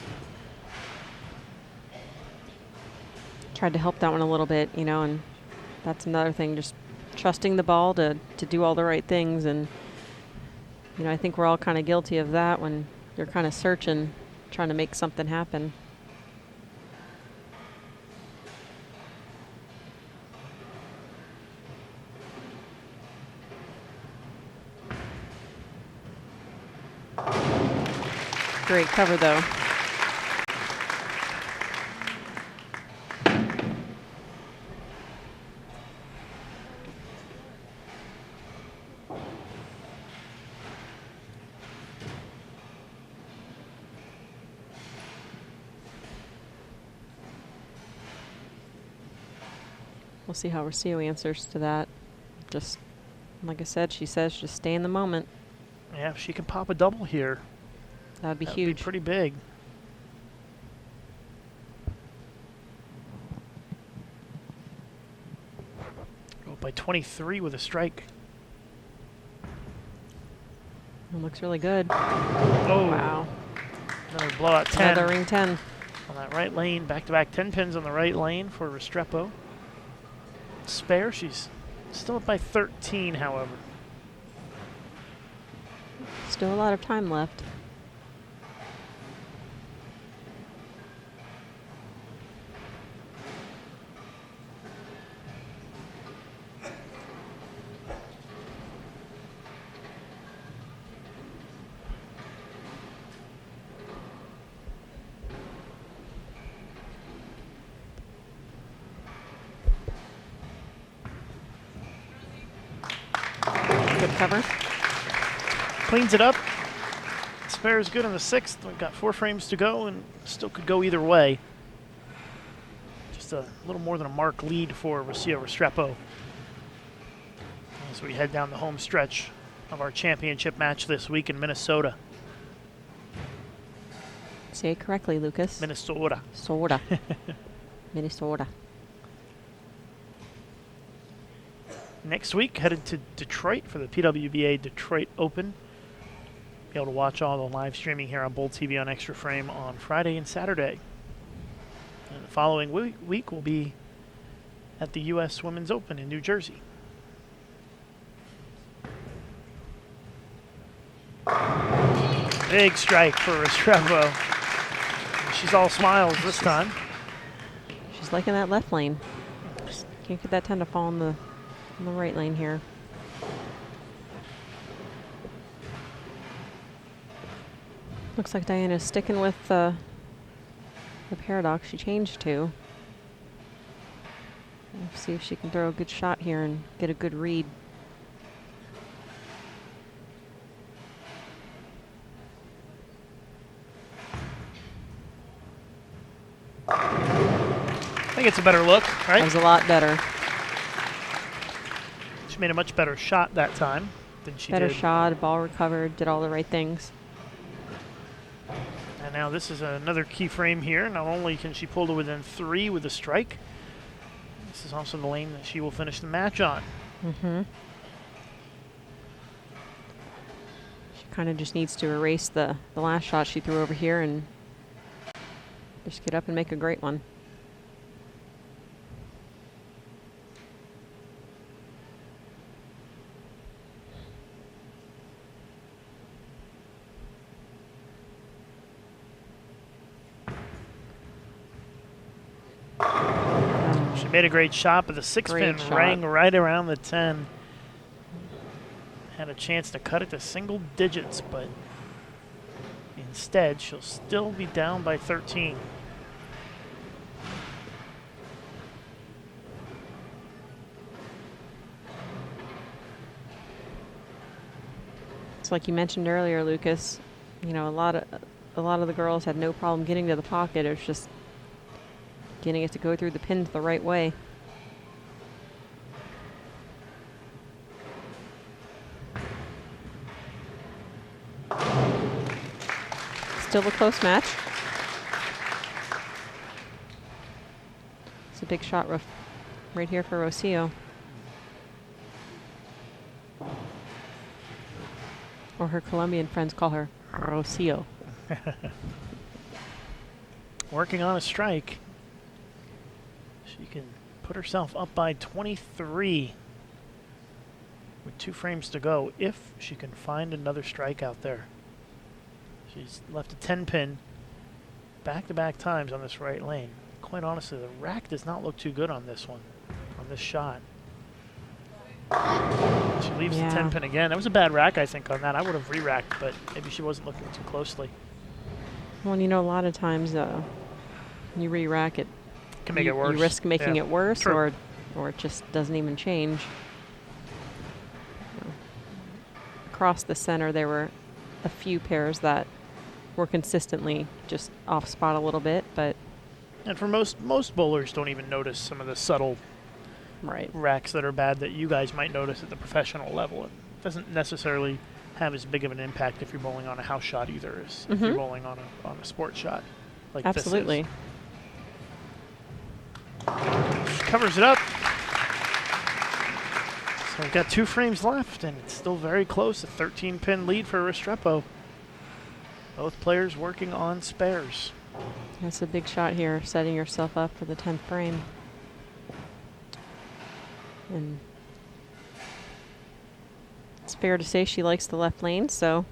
Tried to help that one a little bit, and that's another thing, just trusting the ball to do all the right things. And, I think we're all kind of guilty of that when you're kind of searching, trying to make something happen. Great cover, though. We'll see how Rocio answers to that. Just, like I said, she says just stay in the moment.
Yeah, if she can pop a double here,
that would be huge.
That would be pretty big. Go up by 23 with a strike.
It looks really good.
Oh,
Wow.
Another blowout 10.
Another ring 10.
On that right lane, back-to-back 10 pins on the right lane for Restrepo. Spare, she's still up by 13, however.
Still a lot of time left. Good cover.
Cleans it up. Spare is good on the 6th. We've got 4 frames to go and still could go either way. Just a little more than a mark lead for Rocio Restrepo as we head down the home stretch of our championship match this week in Minnesota.
Say it correctly, Lucas.
Minnesota.
Sorta. Minnesota.
Next week, headed to Detroit for the PWBA Detroit Open. Be able to watch all the live streaming here on Bold TV on Extra Frame on Friday and Saturday. And the following week will be at the U.S. Women's Open in New Jersey. Big strike for Restrepo. She's all smiles this time.
She's liking that left lane. Can't get that 10 to fall in the right lane here. Looks like Diana's sticking with the paradox she changed to. Let's see if she can throw a good shot here and get a good read.
I think it's a better look, right?
That was a lot better.
She made a much better shot that time than she did.
Better shot, ball recovered, did all the right things.
And now this is another key frame here. Not only can she pull to within 3 with a strike, this is also the lane that she will finish the match on.
Mm-hmm. She kind of just needs to erase the last shot she threw over here and just get up and make a great one.
She made a great shot, but the 6 pin rang right around the 10. Had a chance to cut it to single digits, but instead she'll still be down by 13.
It's like you mentioned earlier, Lucas. You know, a lot of the girls had no problem getting to the pocket. It was just getting it to go through the pins the right way. Still a close match. It's a big shot right here for Rocio. Or her Colombian friends call her Rocio.
Working on a strike. She can put herself up by 23 with 2 frames to go if she can find another strike out there. She's left a 10 pin back-to-back times on this right lane. Quite honestly, the rack does not look too good on this one, on this shot. She leaves the 10 pin again. That was a bad rack, I think, on that. I would have re-racked, but maybe she wasn't looking too closely.
Well, you know, a lot of times you re-rack it,
can make it worse.
You risk making it worse,
True.
or it just doesn't even change. Across the center, there were a few pairs that were consistently just off spot a little bit, but
and for most bowlers don't even notice some of the subtle racks that are bad that you guys might notice at the professional level. It doesn't necessarily have as big of an impact if you're bowling on a house shot either as if you're bowling on a sports shot like
absolutely.
This is. She covers it up. So we've got 2 frames left, and it's still very close. A 13-pin lead for Restrepo. Both players working on spares.
That's a big shot here, setting yourself up for the 10th frame. And it's fair to say she likes the left lane, so.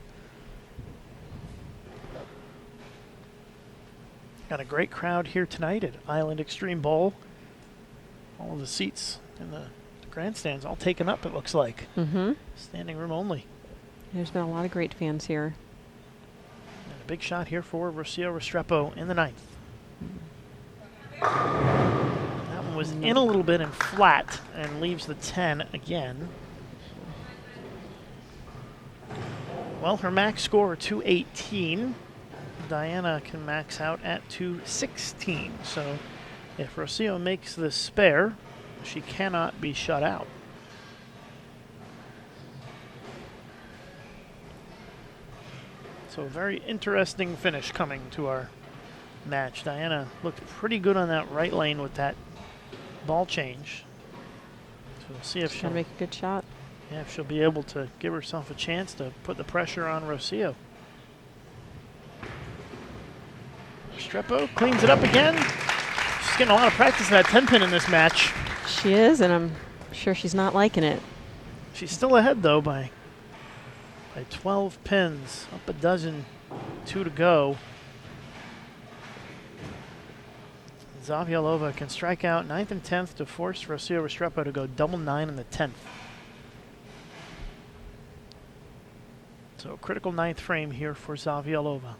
Got a great crowd here tonight at Island Extreme Bowl. All of the seats in the grandstands all taken up, it looks like. Standing room only.
There's been a lot of great fans here.
And a big shot here for Rocio Restrepo in the 9th. That one was in a little bit and flat and leaves the 10 again. Well, her max score 218. Diana can max out at 216. So if Rocio makes the spare, she cannot be shut out. So a very interesting finish coming to our match. Diana looked pretty good on that right lane with that ball change. So we'll see if she'll
make a good shot.
Yeah, if she'll be able to give herself a chance to put the pressure on Rocio. Restrepo cleans it up again. She's getting a lot of practice in that 10-pin in this match.
She is, and I'm sure she's not liking it.
She's still ahead, though, by 12 pins. Up a dozen, 2 to go. Zavjalova can strike out 9th and 10th to force Rocio Restrepo to go double 9 in the 10th. So critical 9th frame here for Zavjalova.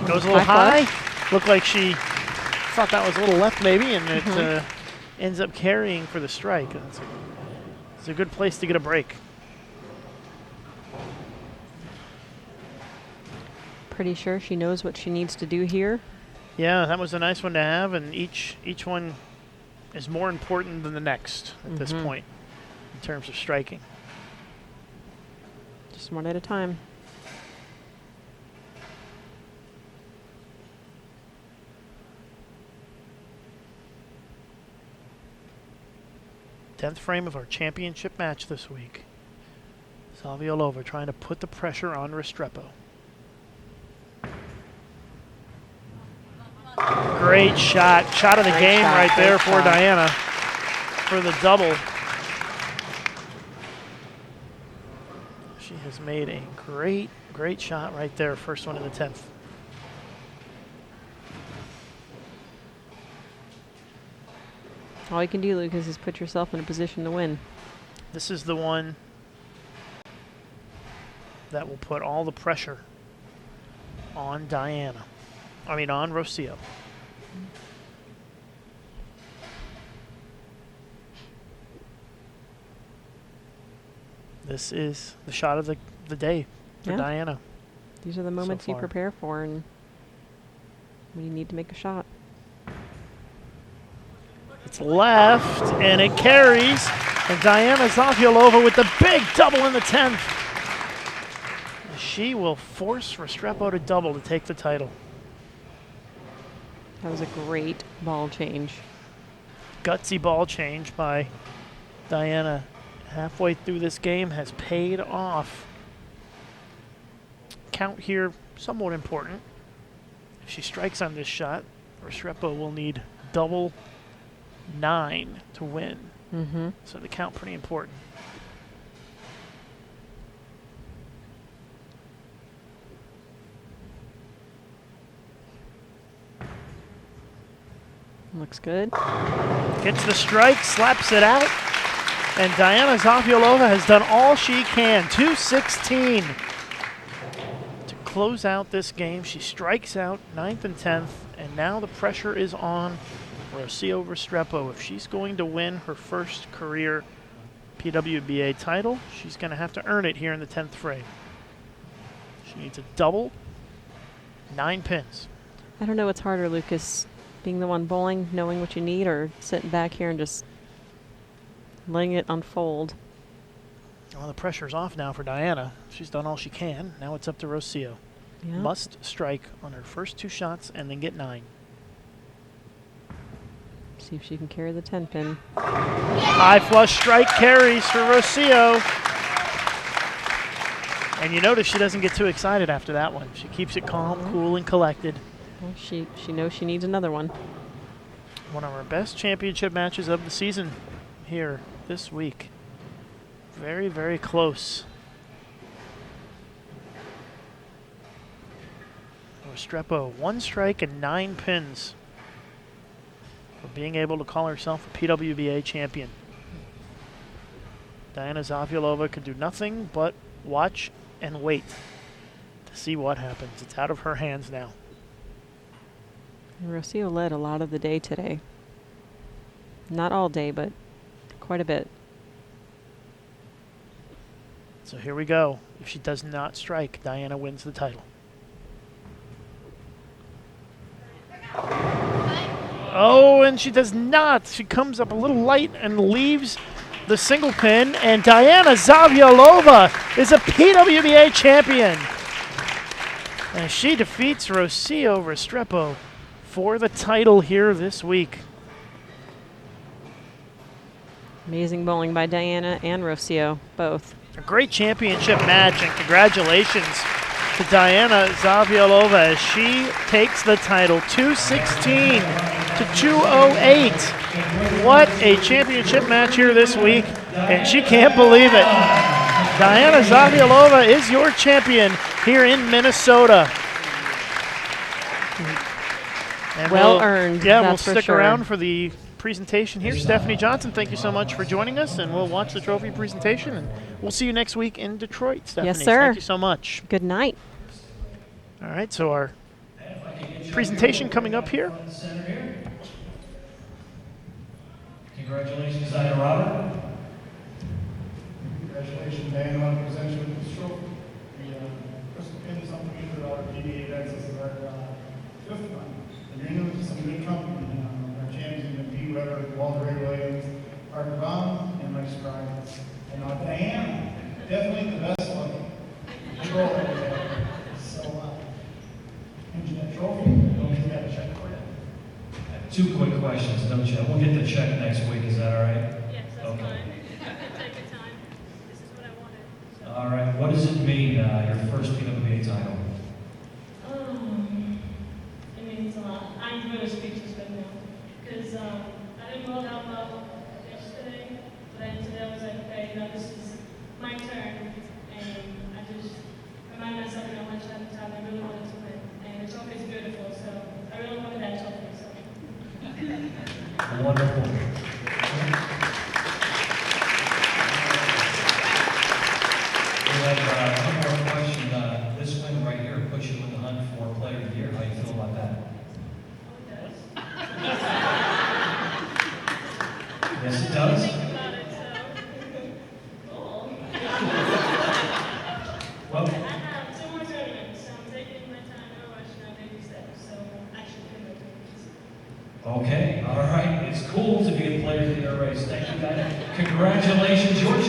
Goes a little high. Looked like she thought that was a little left maybe, and it ends up carrying for the strike. It's a good place to get a break.
Pretty sure she knows what she needs to do here.
Yeah, that was a nice one to have, and each one is more important than the next at this point in terms of striking.
Just one at a time.
Tenth frame of our championship match this week. Zavjalova trying to put the pressure on Restrepo. Great shot. Shot of the game right there for Diana for the double. She has made a great shot right there. First one in the 10th.
All you can do, Lucas, is put yourself in a position to win.
This is the one that will put all the pressure on Diana. I mean, on Rocio. This is the shot of the day for Diana.
These are the moments you prepare for, and when you need to make a shot.
It's left, and it carries. And Diana Zavjalova with the big double in the 10th. She will force Restrepo to double to take the title.
That was a great ball change.
Gutsy ball change by Diana halfway through this game has paid off. Count here somewhat important. If she strikes on this shot, Restrepo will need double 9 to win. So the count pretty important.
Looks good.
Gets the strike, slaps it out, and Diana Zavjalova has done all she can. 216 to close out this game. She strikes out 9th and 10th, and now the pressure is on Rocio Restrepo. If she's going to win her first career PWBA title, she's going to have to earn it here in the 10th frame. She needs a double, 9 pins.
I don't know what's harder, Lucas, being the one bowling, knowing what you need, or sitting back here and just letting it unfold.
Well, the pressure's off now for Diana. She's done all she can. Now it's up to Rocio.
Yeah.
Must strike on her first 2 shots and then get 9.
See if she can carry the 10-pin.
High flush strike carries for Rocio. And you notice she doesn't get too excited after that one. She keeps it calm, cool, and collected.
Well, she knows she needs another one.
One of our best championship matches of the season here this week. Very, very close. Restrepo, 1 strike and 9 pins for being able to call herself a PWBA champion. Diana Zavjalova could do nothing but watch and wait to see what happens. It's out of her hands now.
Rocio led a lot of the day today. Not all day, but quite a bit.
So here we go. If she does not strike, Diana wins the title. Oh, and she does not. She comes up a little light and leaves the single pin, and Diana Zavjalova is a PWBA champion. And she defeats Rocio Restrepo for the title here this week.
Amazing bowling by Diana and Rocio, both.
A great championship match, and congratulations to Diana Zavjalova as she takes the title 216 to 208. What a championship match here this week, and she can't believe it. Diana Zavjalova is your champion here in Minnesota. And
well earned.
Yeah,
that's
we'll stick
for sure.
around for the presentation here. Stephanie Johnson, thank you so much for joining us, and we'll watch the trophy presentation, and we'll see you next week in Detroit, Stephanie.
Yes, sir.
Thank you so much.
Good night.
All right, so our presentation coming up here.
Congratulations, Diana Robert. Congratulations, Diana, on presenting with this trophy. The crystal pin is something we do at our PWBA events. This is our fifth one. And you're new to some good company. Our champions have been Pete Weber, Walter Ray Williams, Art Brown, and Mike Scribe. And Diana, definitely the best looking. Good role that we have. So, here's that trophy. Don't forget to check for it.
2 quick questions, don't you? We'll get the check next week, is that all right?
Yes, that's
Okay.
fine. Take your time. This is what I wanted. So.
All right, what does it mean, your first PWBA title?
It means a lot. I'm really speechless right now because I didn't roll out well yesterday, but today I was like, okay, this is my turn, and I just remind myself how much at the time I really wanted to win, and the trophy is beautiful, so I really wanted that trophy. So.
Wonderful. We have one more question. This win right here puts you in the hunt for Player of the Year. How do you feel about that? Yes, it does.
Think about it, so. Cool.
Well,
I have 2 more tournaments, so I'm taking my time, no rush, no baby steps, so I should be able to.
okay, all right. It's cool to be a Player of the Year race. Thank you, guys. Congratulations. Your